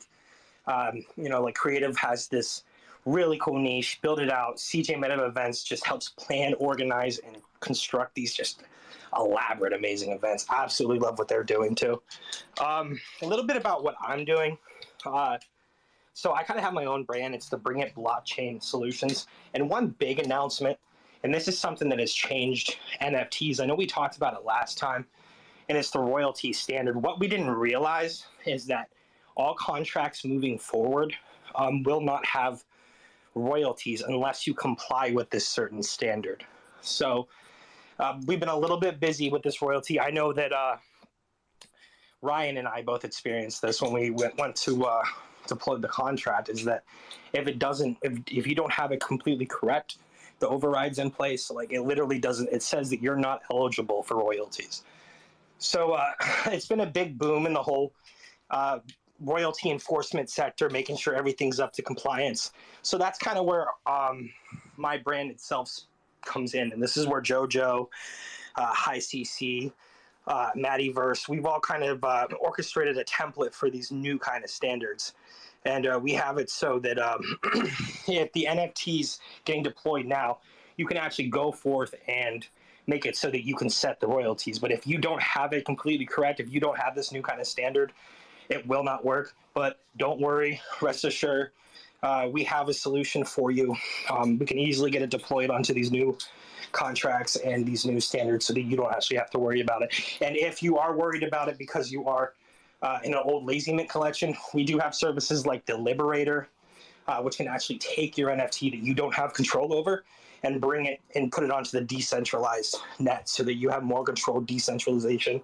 like Creative has this really cool niche, build it out. CJ Meta Events just helps plan, organize, and construct these just elaborate, amazing events. Absolutely love what they're doing too. A little bit about what I'm doing. So I kind of have my own brand. It's the Bring It Blockchain Solutions. And one big announcement, and this is something that has changed NFTs. I know we talked about it last time, and it's the royalty standard. What we didn't realize is that all contracts moving forward will not have royalties unless you comply with this certain standard. So we've been a little bit busy with this royalty. I know that Ryan and I both experienced this when we went to deploy the contract, is that if it doesn't, if you don't have it completely correct, the overrides in place, like it literally doesn't, it says that you're not eligible for royalties. So it's been a big boom in the whole royalty enforcement sector, making sure everything's up to compliance. So that's kind of where my brand itself comes in. And this is where JoJo, High CC, Metaverse, we've all kind of orchestrated a template for these new kind of standards. And we have it so that if the NFTs getting deployed now, you can actually go forth and make it so that you can set the royalties. But if you don't have it completely correct, if you don't have this new kind of standard, it will not work. But don't worry, rest assured, we have a solution for you. We can easily get it deployed onto these new contracts and these new standards so that you don't actually have to worry about it. And if you are worried about it because you are in an old Lazy Mint collection, we do have services like the Liberator, which can actually take your NFT that you don't have control over and bring it and put it onto the decentralized net so that you have more controlled decentralization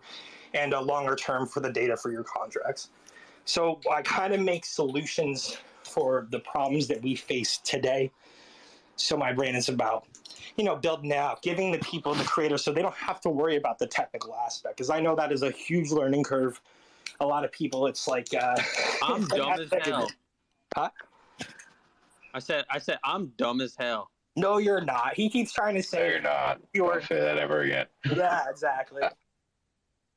and a longer term for the data for your contracts. So I kind of make solutions for the problems that we face today. So my brand is about, building out, giving the people, the creators, so they don't have to worry about the technical aspect. Because I know that is a huge learning curve. A lot of people, it's like I'm dumb as hell. Huh? I said I'm dumb as hell. No, you're not. He keeps trying to say No, you're not. Don't say that ever again. Yeah, exactly.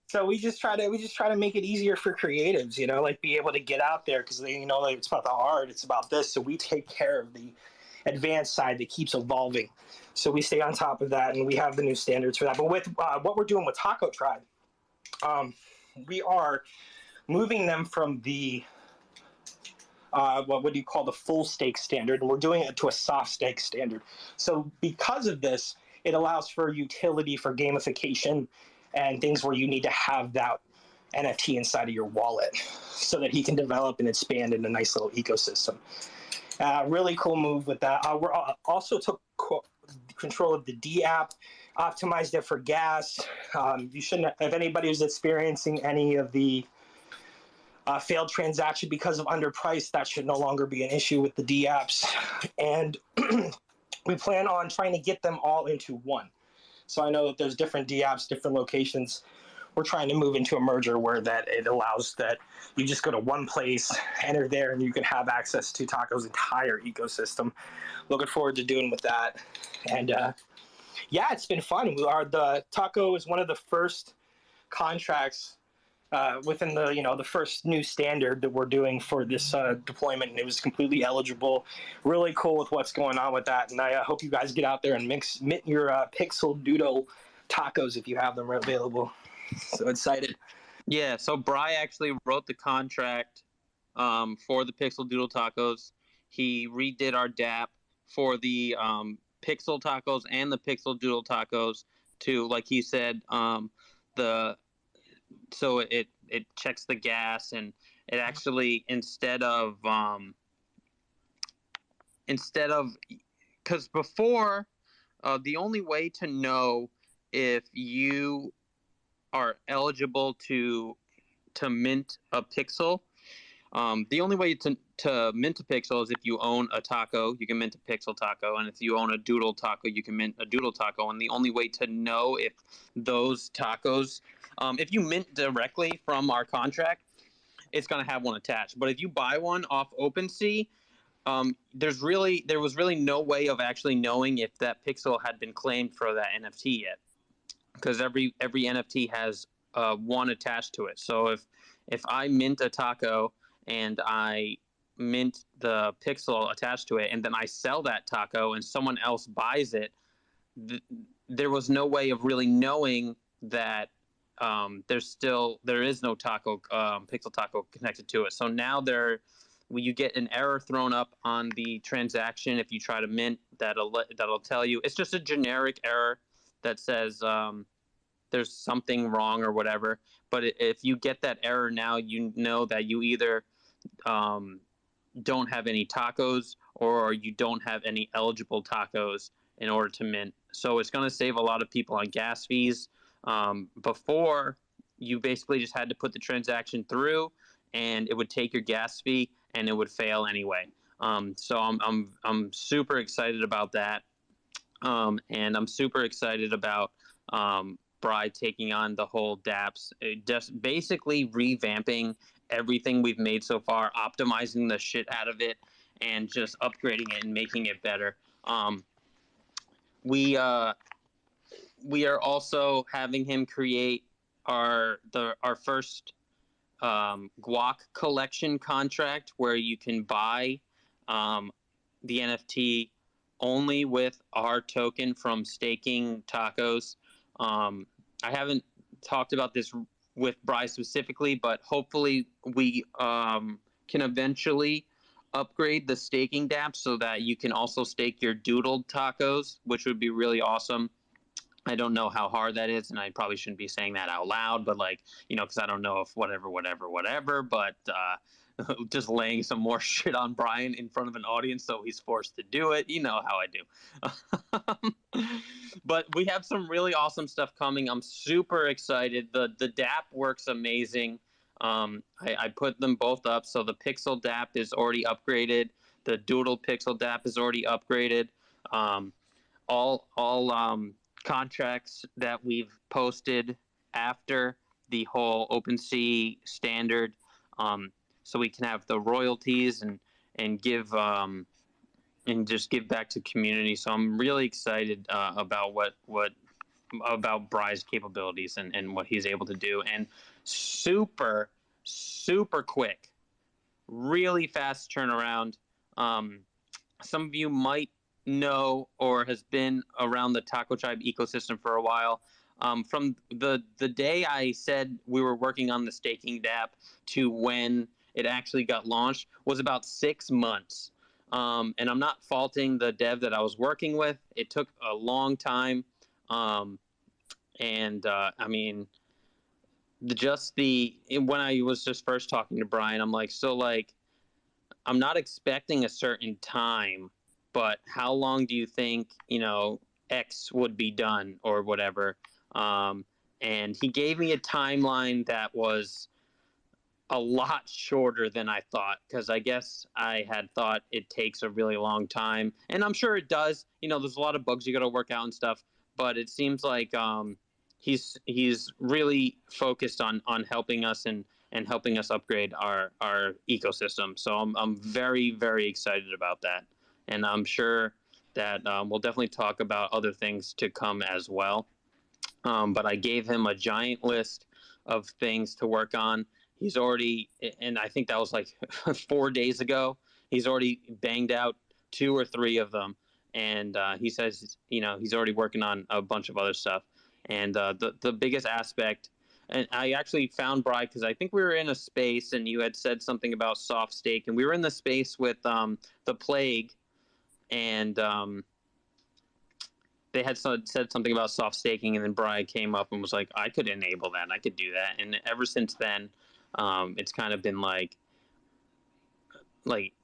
So we just try to make it easier for creatives, like be able to get out there because they, like it's about the art, it's about this. So we take care of the advanced side that keeps evolving. So we stay on top of that, and we have the new standards for that. But with what we're doing with Taco Tribe, we are moving them from the what would you call the full stake standard, and we're doing it to a soft stake standard. So because of this, it allows for utility for gamification and things where you need to have that NFT inside of your wallet so that he can develop and expand in a nice little ecosystem. Really cool move with that. We're also took control of the D app, optimized it for gas. You shouldn't, if anybody was experiencing any of the failed transaction because of underpriced, that should no longer be an issue with the D apps. And we plan on trying to get them all into one. So I know that there's different D apps, different locations. We're trying to move into a merger where that it allows that you just go to one place, enter there, and you can have access to Taco's entire ecosystem. Looking forward to doing with that. And yeah, it's been fun. The Taco is one of the first contracts within the first new standard that we're doing for this deployment, and it was completely eligible. Really cool with what's going on with that, and I hope you guys get out there and mint your Pixel Doodle tacos if you have them available. So excited. Yeah, so Bry actually wrote the contract for the Pixel Doodle tacos. He redid our DApp for the Pixel tacos and the Pixel Doodle tacos to, like he said, so it checks the gas, and it actually instead of because before the only way to know if you are eligible to mint a pixel. The only way to mint a pixel is if you own a taco, you can mint a pixel taco, and if you own a doodle taco, you can mint a doodle taco. And the only way to know if those tacos, if you mint directly from our contract, it's going to have one attached. But if you buy one off OpenSea, there was really no way of actually knowing if that pixel had been claimed for that NFT yet, because every NFT has one attached to it. So if I mint a taco and I mint the pixel attached to it, and then I sell that taco and someone else buys it, there was no way of really knowing that there is no taco pixel taco connected to it. So now you get an error thrown up on the transaction if you try to mint. That'll tell you it's just a generic error that says there's something wrong or whatever. But if you get that error now, you know that you either don't have any tacos or you don't have any eligible tacos in order to mint. So it's going to save a lot of people on gas fees. Before, you basically just had to put the transaction through, and it would take your gas fee, and it would fail anyway. So I'm super excited about that, and I'm super excited about Bri taking on the whole dApps, just basically revamping everything we've made so far, optimizing the shit out of it, and just upgrading it and making it better. We are also having him create our first guac collection contract, where you can buy the NFT only with our token from staking tacos. I haven't talked about this with Bri specifically, but hopefully we can eventually upgrade the staking dApp so that you can also stake your doodled tacos, which would be really awesome. I don't know how hard that is, and I probably shouldn't be saying that out loud, but because I don't know if whatever, but just laying some more shit on Brian in front of an audience, so he's forced to do it. You know how I do. But we have some really awesome stuff coming. I'm super excited. The dApp works amazing. I put them both up. So the Pixel dApp is already upgraded. The Doodle Pixel dApp is already upgraded. All contracts that we've posted after the whole OpenSea standard, so we can have the royalties and give and just give back to community. So I'm really excited about about Bri's capabilities and what he's able to do, and super quick, really fast turnaround. Some of you might know or has been around the Taco Tribe ecosystem for a while. From the day I said we were working on the staking dApp to when it actually got launched was about 6 months. And I'm not faulting the dev that I was working with. It took a long time. I mean, when I was just first talking to Brian, I'm like, I'm not expecting a certain time, but how long do you think, X would be done or whatever? And he gave me a timeline that was a lot shorter than I thought, because I guess I had thought it takes a really long time, and I'm sure it does. There's a lot of bugs you got to work out and stuff, but it seems like he's really focused on helping us and helping us upgrade our ecosystem. So I'm very, very excited about that, and I'm sure that we'll definitely talk about other things to come as well. But I gave him a giant list of things to work on. He's already, and I think that was like 4 days ago, he's already banged out 2 or 3 of them. And he says, he's already working on a bunch of other stuff. And the biggest aspect, and I actually found Bri because I think we were in a space and you had said something about soft stake, and we were in the space with the Plague, and they had said something about soft staking, and then Bri came up and was like, I could enable that, I could do that. And ever since then, it's kind of been like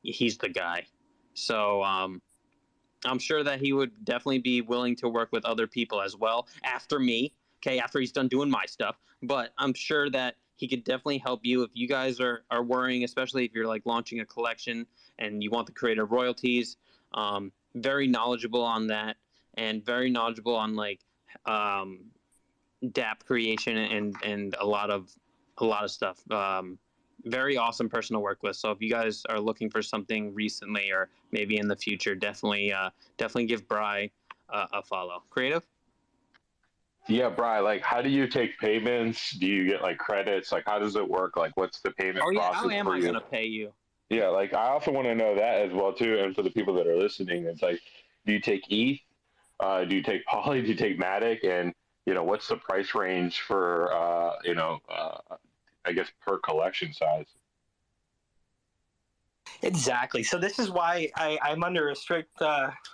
he's the guy. So I'm sure that he would definitely be willing to work with other people as well after me, Okay, after he's done doing my stuff, but I'm sure that he could definitely help you if you guys are worrying, especially if you're like launching a collection and you want the creator royalties. Very knowledgeable on that, and very knowledgeable on like DApp creation and a lot of stuff. Very awesome person to work with. So if you guys are looking for something recently or maybe in the future, definitely give Bry a follow. Creative. Yeah, Brian, like how do you take payments? Do you get like credits? Like how does it work? Like what's the payment Oh yeah, process how am for I you? gonna pay you? Yeah, like I also want to know that as well too. And for the people that are listening, it's like, do you take ETH? Do you take Poly? Do you take Matic? And what's the price range for I guess per collection size? Exactly. So this is why I'm under a strict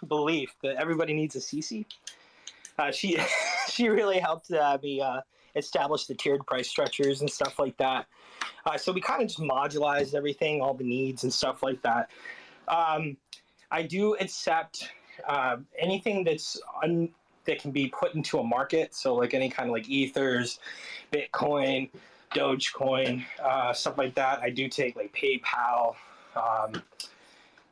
belief that everybody needs a CC. She she really helped me establish the tiered price structures and stuff like that. So we kind of just modularized everything, all the needs and stuff like that. I do accept anything that can be put into a market. So like any kind of like ethers, Bitcoin, Dogecoin, stuff like that. I do take like PayPal,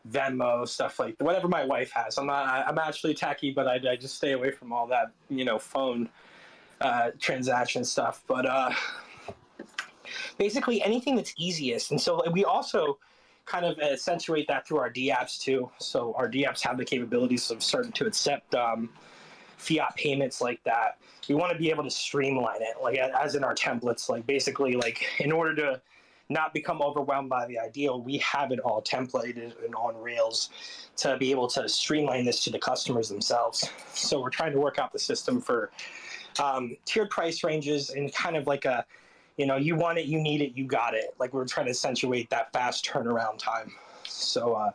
Venmo, stuff like whatever my wife has. I'm actually techie, but I just stay away from all that phone transaction stuff. But basically anything that's easiest. And so we also kind of accentuate that through our DApps too. So our DApps have the capabilities of starting to accept fiat payments like that. We want to be able to streamline it, like as in our templates. Like basically, like in order to not become overwhelmed by the ideal, we have it all templated and on Rails to be able to streamline this to the customers themselves. So we're trying to work out the system for tiered price ranges and kind of like a, you want it, you need it, you got it. Like we're trying to accentuate that fast turnaround time. So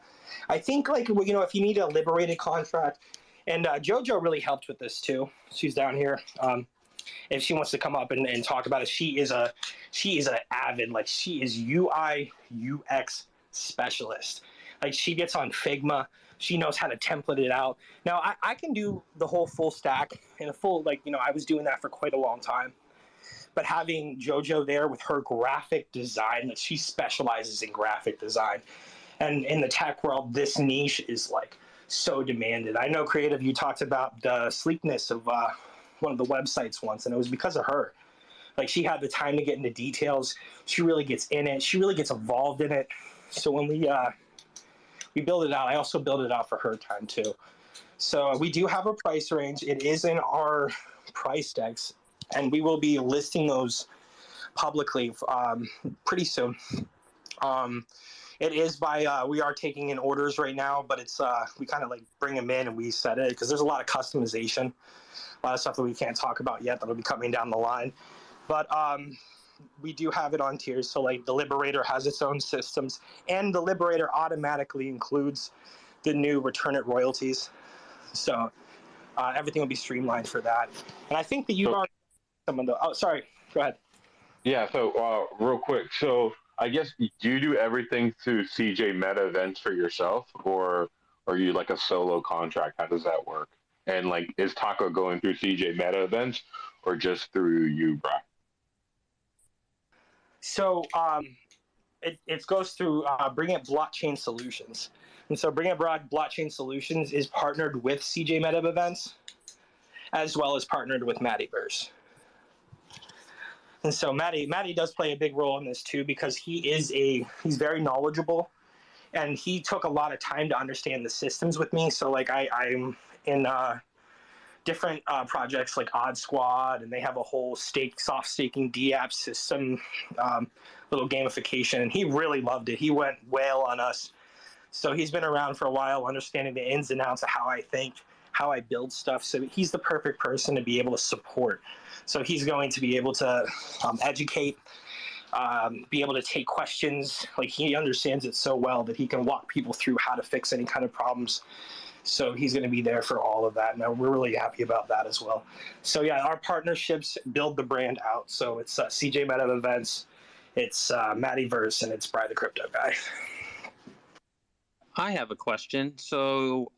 I think like, if you need a liberated contract, and JoJo really helped with this too. She's down here. If she wants to come up and talk about it, she is an avid, like she is UI UX specialist. Like she gets on Figma. She knows how to template it out. Now I can do the whole full stack and a full, I was doing that for quite a long time. But having JoJo there with her graphic design, like she specializes in graphic design. And in the tech world, this niche is like so demanded. I know Creative, you talked about the sleekness of one of the websites once, and it was because of her. Like she had the time to get into details. She really gets in it. She really gets involved in it. So when we build it out, I also build it out for her time too. So we do have a price range. It is in our price decks, and we will be listing those publicly pretty soon. It is by we are taking in orders right now, but it's we kind of like bring them in and we set it because there's a lot of customization, a lot of stuff that we can't talk about yet that'll be coming down the line. But we do have it on tiers. So like the Liberator has its own systems, and the Liberator automatically includes the new return it royalties. So everything will be streamlined for that. And I think that you are some of the. Oh, sorry. Go ahead. Yeah. So real quick. So I guess do you do everything through CJ Meta events for yourself, or are you like a solo contract? How does that work? And like, is Taco going through CJ Meta events or just through you, Brian? So it goes through Bring It Blockchain Solutions. And so Bring It Blockchain Solutions is partnered with CJ Meta events, as well as partnered with Metaverse. And so Matty does play a big role in this too, because he's very knowledgeable, and he took a lot of time to understand the systems with me. So like I'm in different projects like Odd Squad, and they have a whole soft staking DApp system, little gamification, and he really loved it. He went whale on us. So he's been around for a while, understanding the ins and outs of how I think, how I build stuff. So he's the perfect person to be able to support. So he's going to be able to educate, be able to take questions. Like he understands it so well that he can walk people through how to fix any kind of problems. So he's going to be there for all of that. Now we're really happy about that as well. So yeah, our partnerships build the brand out. So it's CJ Meta Events, it's Metaverse, and it's Bry the Crypto Guy. I have a question. So,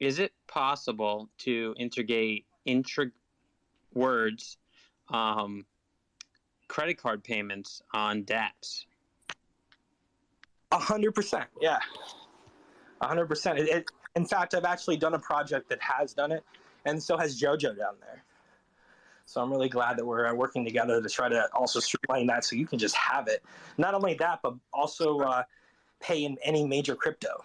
is it possible to integrate words, credit card payments on dApps. 100%. Yeah, 100%. In fact, I've actually done a project that has done it, and so has JoJo down there. So I'm really glad that we're working together to try to also streamline that so you can just have it. Not only that, but also pay in any major crypto.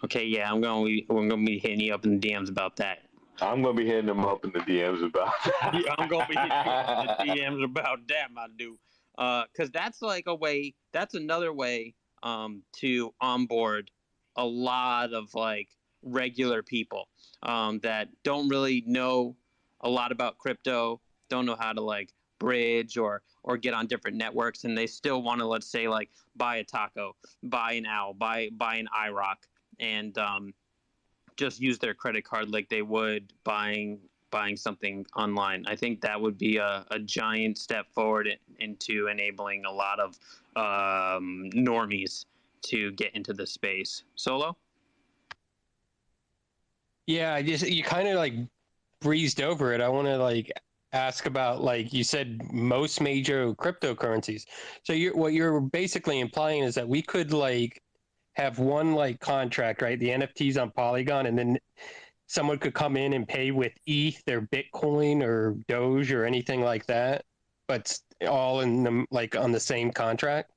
Okay, yeah, we're gonna be hitting you up in the DMs about that. I'm gonna be hitting them up in the DMs about that. Yeah, I'm gonna be hitting you up in the DMs about that, my dude. Because that's like a way. That's another way to onboard a lot of like regular people that don't really know a lot about crypto, don't know how to like bridge or get on different networks, and they still want to, let's say, like buy a taco, buy an owl, buy an iRock, and just use their credit card like they would buying something online. I think that would be a giant step forward into enabling a lot of normies to get into the space. Solo? Yeah, you kind of like breezed over it. I want to like ask about, like you said, most major cryptocurrencies. So what you're basically implying is that we could like have one like contract, right? The NFTs on Polygon, and then someone could come in and pay with ETH or Bitcoin or Doge or anything like that, but all in the like on the same contract.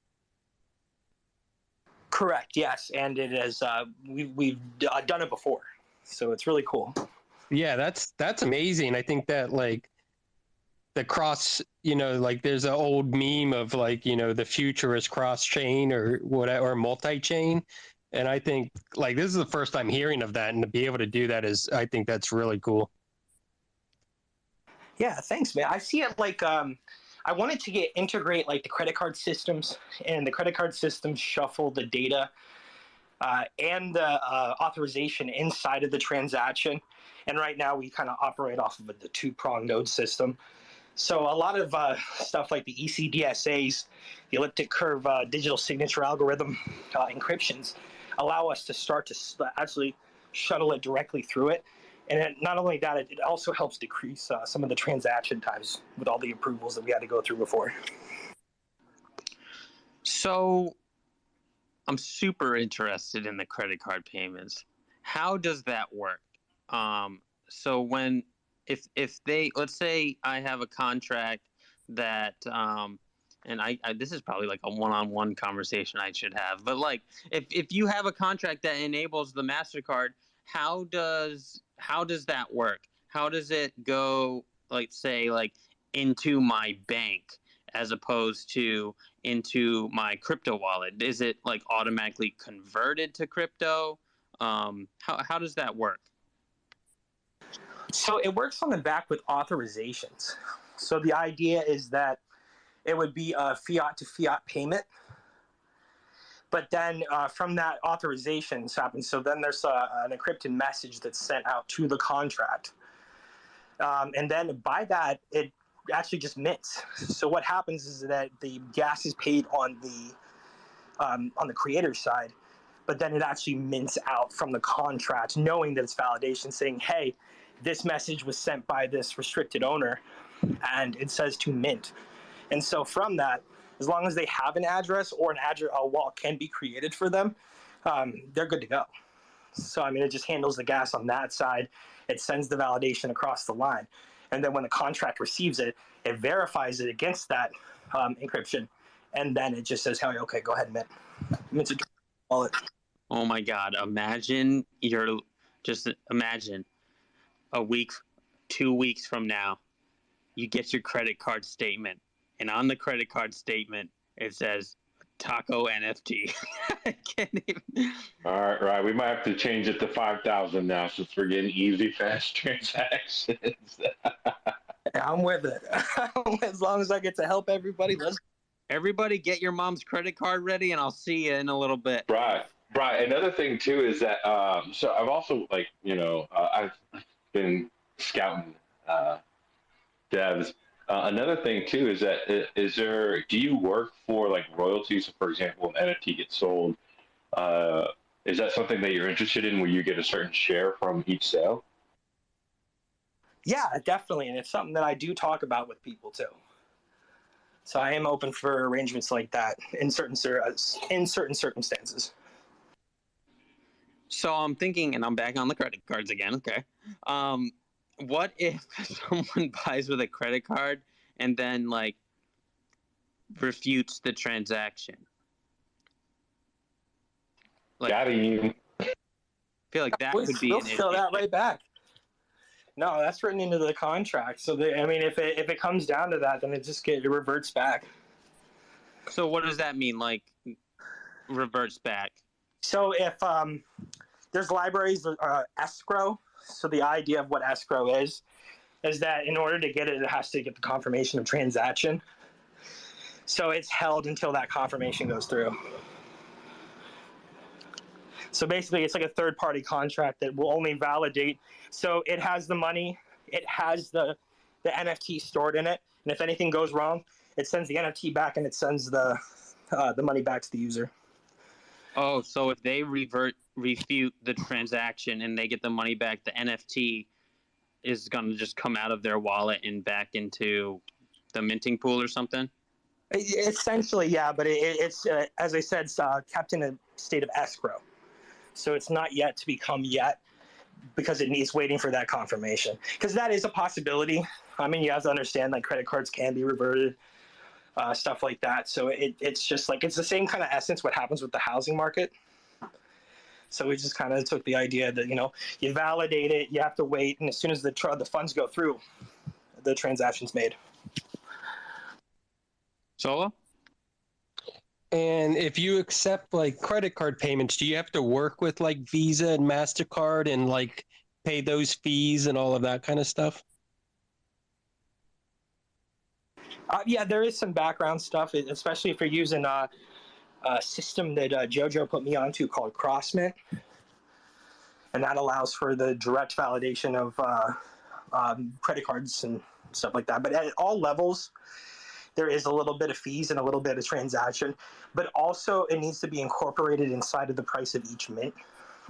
Correct. Yes, and it is. We've done it before, so it's really cool. Yeah, that's amazing. I think that like the cross, like there's an old meme of like, the future is cross chain or whatever, or multi-chain. And I think like this is the first time hearing of that, and to be able to do that I think that's really cool. Yeah, thanks, man. I see it like I wanted to integrate like the credit card systems, and the credit card systems shuffle the data and the authorization inside of the transaction. And right now we kind of operate off of the two-prong node system. So a lot of stuff like the ECDSAs, the elliptic curve digital signature algorithm encryptions allow us to start to actually shuttle it directly through it. And not only that, it also helps decrease some of the transaction times with all the approvals that we had to go through before. So I'm super interested in the credit card payments. How does that work? So if they, let's say I have a contract that, and I this is probably like a one-on-one conversation I should have, but like if you have a contract that enables the MasterCard, how does that work? How does it go, like say like into my bank as opposed to into my crypto wallet? Is it like automatically converted to crypto? How does that work? So it works on the back with authorizations. So the idea is that it would be a fiat to fiat payment. But then from that authorizations happens. So then there's an encrypted message that's sent out to the contract. And then by that, it actually just mints. So what happens is that the gas is paid on the creator's side, but then it actually mints out from the contract, knowing that it's validation, saying, hey, this message was sent by this restricted owner, and it says to mint. And so from that, as long as they have an address or a wallet can be created for them, they're good to go. So, I mean, it just handles the gas on that side. It sends the validation across the line. And then when the contract receives it, it verifies it against that encryption. And then it just says, hey, okay, go ahead and mint. Mint's a wallet. Oh my God. Imagine a week, 2 weeks from now, you get your credit card statement, and on the credit card statement, it says Taco NFT. I can't even. All right. We might have to change it to 5,000 now since we're getting easy, fast transactions. Yeah, I'm with it. As long as I get to help everybody, Everybody get your mom's credit card ready, and I'll see you in a little bit. Right. Another thing, too, is that, so I've also, like, I've been scouting devs. Another thing too is that do you work for like royalties? For example, an NFT gets sold. Is that something that you're interested in, where you get a certain share from each sale? Yeah, definitely, and it's something that I do talk about with people too. So I am open for arrangements like that in certain circumstances. So I'm thinking, and I'm back on the credit cards again. Okay. What if someone buys with a credit card and then like refutes the transaction? Like, Got I you. feel like that could be We'll an fill issue. that right back. No, that's written into the contract. So I mean, if it comes down to that, then it reverts back. So what does that mean? Like, reverts back? So if there's libraries escrow. So the idea of what escrow is that in order to get it, it has to get the confirmation of transaction. So it's held until that confirmation goes through. So basically, it's like a third-party contract that will only validate. So it has the money, it has the NFT stored in it, and if anything goes wrong, it sends the NFT back and it sends the money back to the user. Oh, so if they refute the transaction and they get the money back, the NFT is going to just come out of their wallet and back into the minting pool or something? Essentially, yeah, but it's as I said, kept in a state of escrow. So it's not yet to become yet because it needs waiting for that confirmation. Because that is a possibility. I mean, you have to understand that credit cards can be reverted, stuff like that. So it's just like, it's the same kind of essence what happens with the housing market. So we just kind of took the idea that, you validate it, you have to wait, and as soon as the funds go through, the transaction's made. Solo? And if you accept like credit card payments, do you have to work with like Visa and MasterCard and like pay those fees and all of that kind of stuff? Yeah, there is some background stuff, especially if you're using a system that JoJo put me onto called Crossmint. And that allows for the direct validation of credit cards and stuff like that. But at all levels, there is a little bit of fees and a little bit of transaction, but also it needs to be incorporated inside of the price of each mint.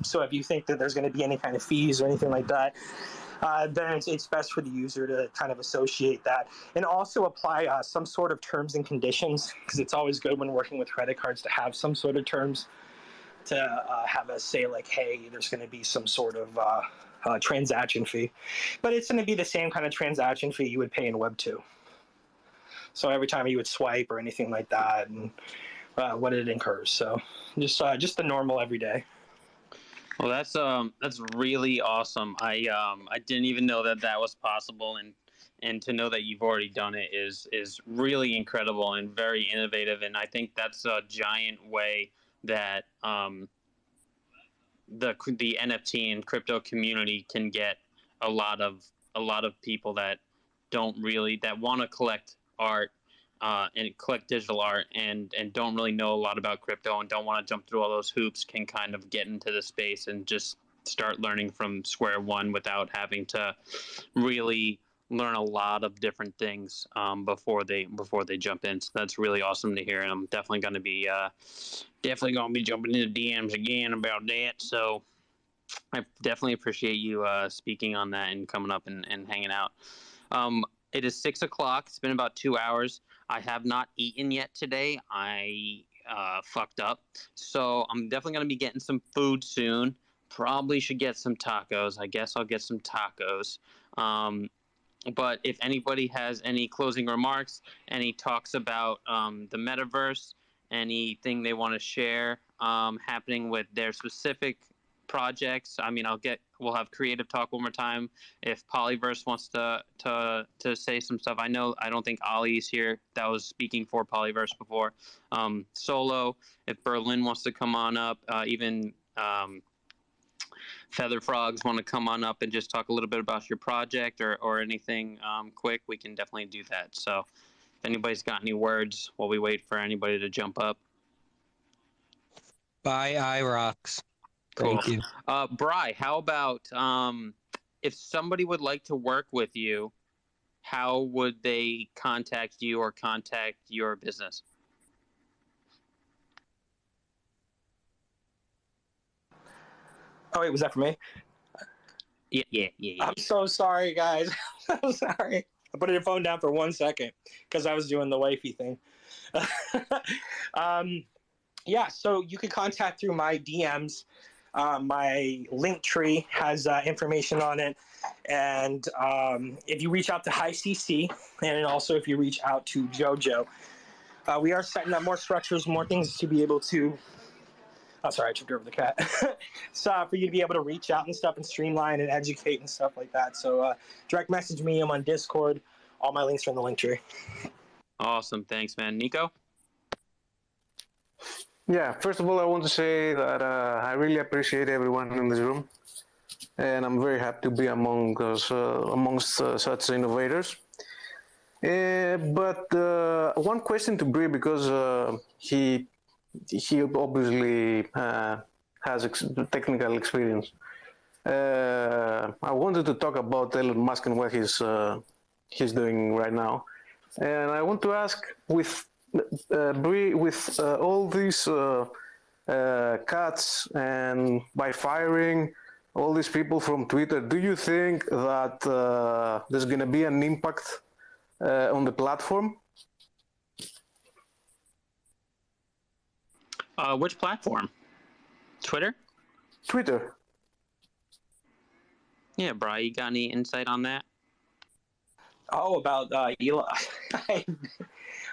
So if you think that there's going to be any kind of fees or anything like that, then it's best for the user to kind of associate that and also apply some sort of terms and conditions, because it's always good when working with credit cards to have some sort of terms to have us say like, hey, there's going to be some sort of transaction fee, but it's going to be the same kind of transaction fee you would pay in Web 2. So every time you would swipe or anything like that, and what it incurs. So just the normal everyday. Well, that's really awesome. I didn't even know that was possible, and to know that you've already done it is really incredible and very innovative. And I think that's a giant way that the NFT and crypto community can get a lot of people that want to collect art and collect digital art and don't really know a lot about crypto and don't want to jump through all those hoops can kind of get into the space and just start learning from square one without having to really learn a lot of different things before they jump in. So that's really awesome to hear, and I'm definitely going to be jumping into DMs again about that. So I definitely appreciate you speaking on that and coming up and hanging out. It is 6 o'clock. It's been about 2 hours. I have not eaten yet today. I fucked up. So I'm definitely going to be getting some food soon. Probably should get some tacos. I guess I'll get some tacos. But if anybody has any closing remarks, any talks about the metaverse, anything they want to share happening with their specific projects, I mean, we'll have creative talk one more time. If Polyverse wants to say some stuff, I don't think Ollie's here. That was speaking for Polyverse before. Solo, if Berlin wants to come on up, even Feather Frogs want to come on up and just talk a little bit about your project or anything quick, we can definitely do that. So if anybody's got any words while we wait for anybody to jump up. Bye, iRocks. Cool. Thank you. Bri, how about if somebody would like to work with you, how would they contact you or contact your business? Oh, wait, was that for me? Yeah. I'm so sorry, guys. I'm sorry. I put your phone down for 1 second because I was doing the wifey thing. Yeah, so you can contact through my DMs. My link tree has information on it. And if you reach out to High CC, and also if you reach out to JoJo, we are setting up more structures, more things to be able to. Oh, sorry, I tripped over the cat. So for you to be able to reach out and stuff and streamline and educate and stuff like that. So direct message me. I'm on Discord. All my links are in the link tree. Awesome. Thanks, man. Nico? Yeah, first of all, I want to say that I really appreciate everyone in this room, and I'm very happy to be amongst such innovators. But one question to Bree, because he obviously has technical experience. I wanted to talk about Elon Musk and what he's doing right now, and I want to ask with Bree, with all these cuts and by firing all these people from Twitter, do you think that there's going to be an impact on the platform? Which platform? Twitter? Twitter. Yeah, Bri, you got any insight on that? Oh, about Elon.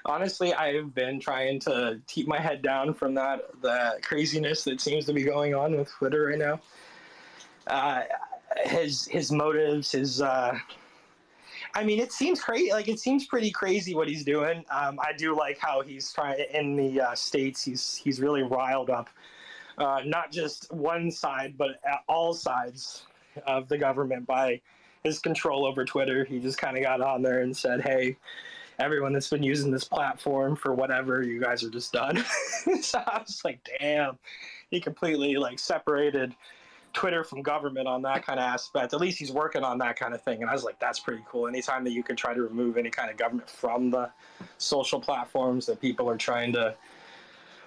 Honestly, I've been trying to keep my head down from the craziness that seems to be going on with Twitter right now. His motives, I mean, it seems crazy. Like, it seems pretty crazy what he's doing. I do like how he's trying in the States. He's really riled up, not just one side, but all sides of the government by his control over Twitter. He just kind of got on there and said, "Hey, everyone that's been using this platform for whatever, you guys are just done." So I was like, "Damn!" He completely like separated Twitter from government on that kind of aspect. At least he's working on that kind of thing. And I was like, that's pretty cool. Anytime that you can try to remove any kind of government from the social platforms that people are trying to,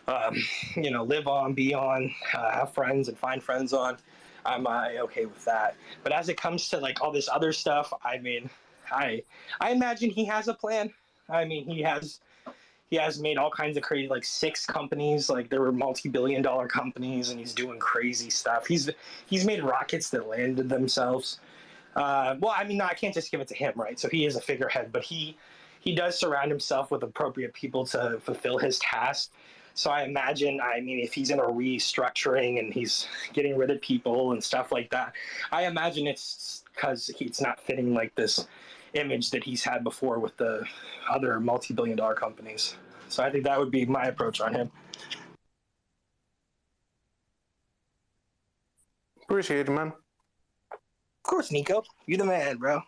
live on, be on, have friends and find friends on, I'm okay with that. But as it comes to like all this other stuff, I mean, I imagine he has a plan. I mean, he has made all kinds of crazy, like 6 companies, like there were multi-billion-dollar companies, and he's doing crazy stuff. He's made rockets that landed themselves. Well, I mean, no, I can't just give it to him, right? So he is a figurehead, but he does surround himself with appropriate people to fulfill his task. So I imagine, I mean, if he's in a restructuring and he's getting rid of people and stuff like that, I imagine it's because it's not fitting like this image that he's had before with the other multi-billion-dollar companies. So I think that would be my approach on him. Appreciate it, man. Of course, Nico. You the man, bro.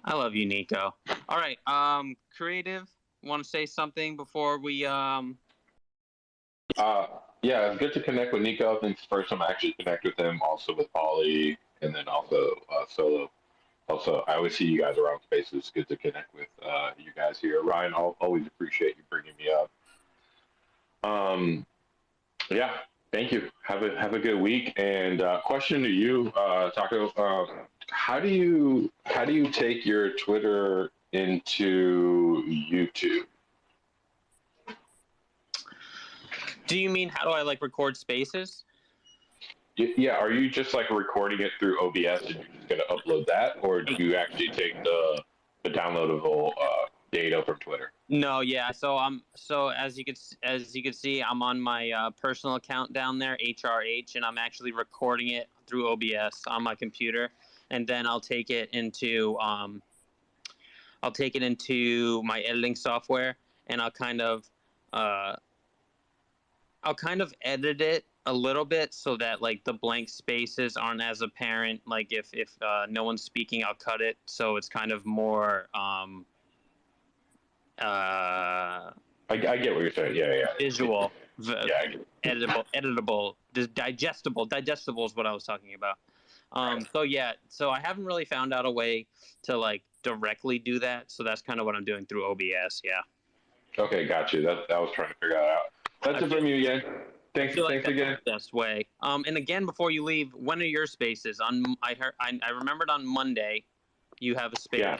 I love you, Nico. All right, Creative, want to say something before we Yeah, it's good to connect with Nico. I think it's the first time I actually connect with him, also with Paulie, and then also Solo. Also, I always see you guys around spaces. It's good to connect with you guys here. Ryan, I'll always appreciate you bringing me up. Yeah, thank you. Have a good week. And question to you, Taco. How do you take your Twitter into YouTube? do you mean how do I like record spaces? Yeah, are you just like recording it through OBS and you're just gonna upload that, or do you actually take the downloadable data from Twitter? No, yeah. So as you could see, I'm on my personal account down there, HRH, and I'm actually recording it through OBS on my computer, and then I'll take it into my editing software, and I'll kind of edit it a little bit so that like the blank spaces aren't as apparent. Like if no one's speaking, I'll cut it so it's kind of more I get what you're saying. Yeah. visual, Yeah, editable, digestible is what I was talking about. So I haven't really found out a way to like directly do that, so that's kind of what I'm doing through OBS. Yeah. Okay, got you. That I was trying to figure that out. That's it from you again. Thanks, feel like thanks that's again. the best way. And again, before you leave, when are your spaces? I remembered on Monday, you have a space. Yeah,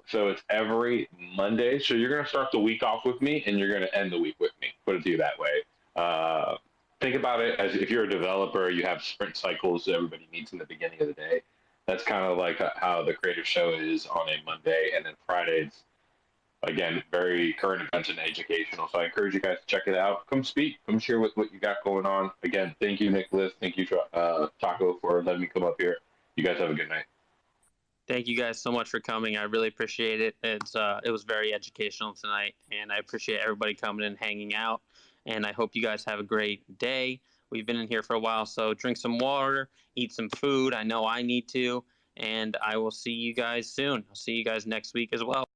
so it's every Monday. So you're gonna start the week off with me, and you're gonna end the week with me. Put it to you that way. Uh, think about it as if you're a developer, you have sprint cycles that everybody meets in the beginning of the day. That's kind of like how the creative show is on a Monday, and then Fridays, again, very current events and educational. So I encourage you guys to check it out. Come speak, come share with what you got going on. Again, thank you, Nicholas. Thank you, Taco, for letting me come up here. You guys have a good night. Thank you guys so much for coming. I really appreciate it. It was very educational tonight, and I appreciate everybody coming and hanging out. And I hope you guys have a great day. We've been in here for a while, so drink some water, eat some food. I know I need to, and I will see you guys soon. I'll see you guys next week as well.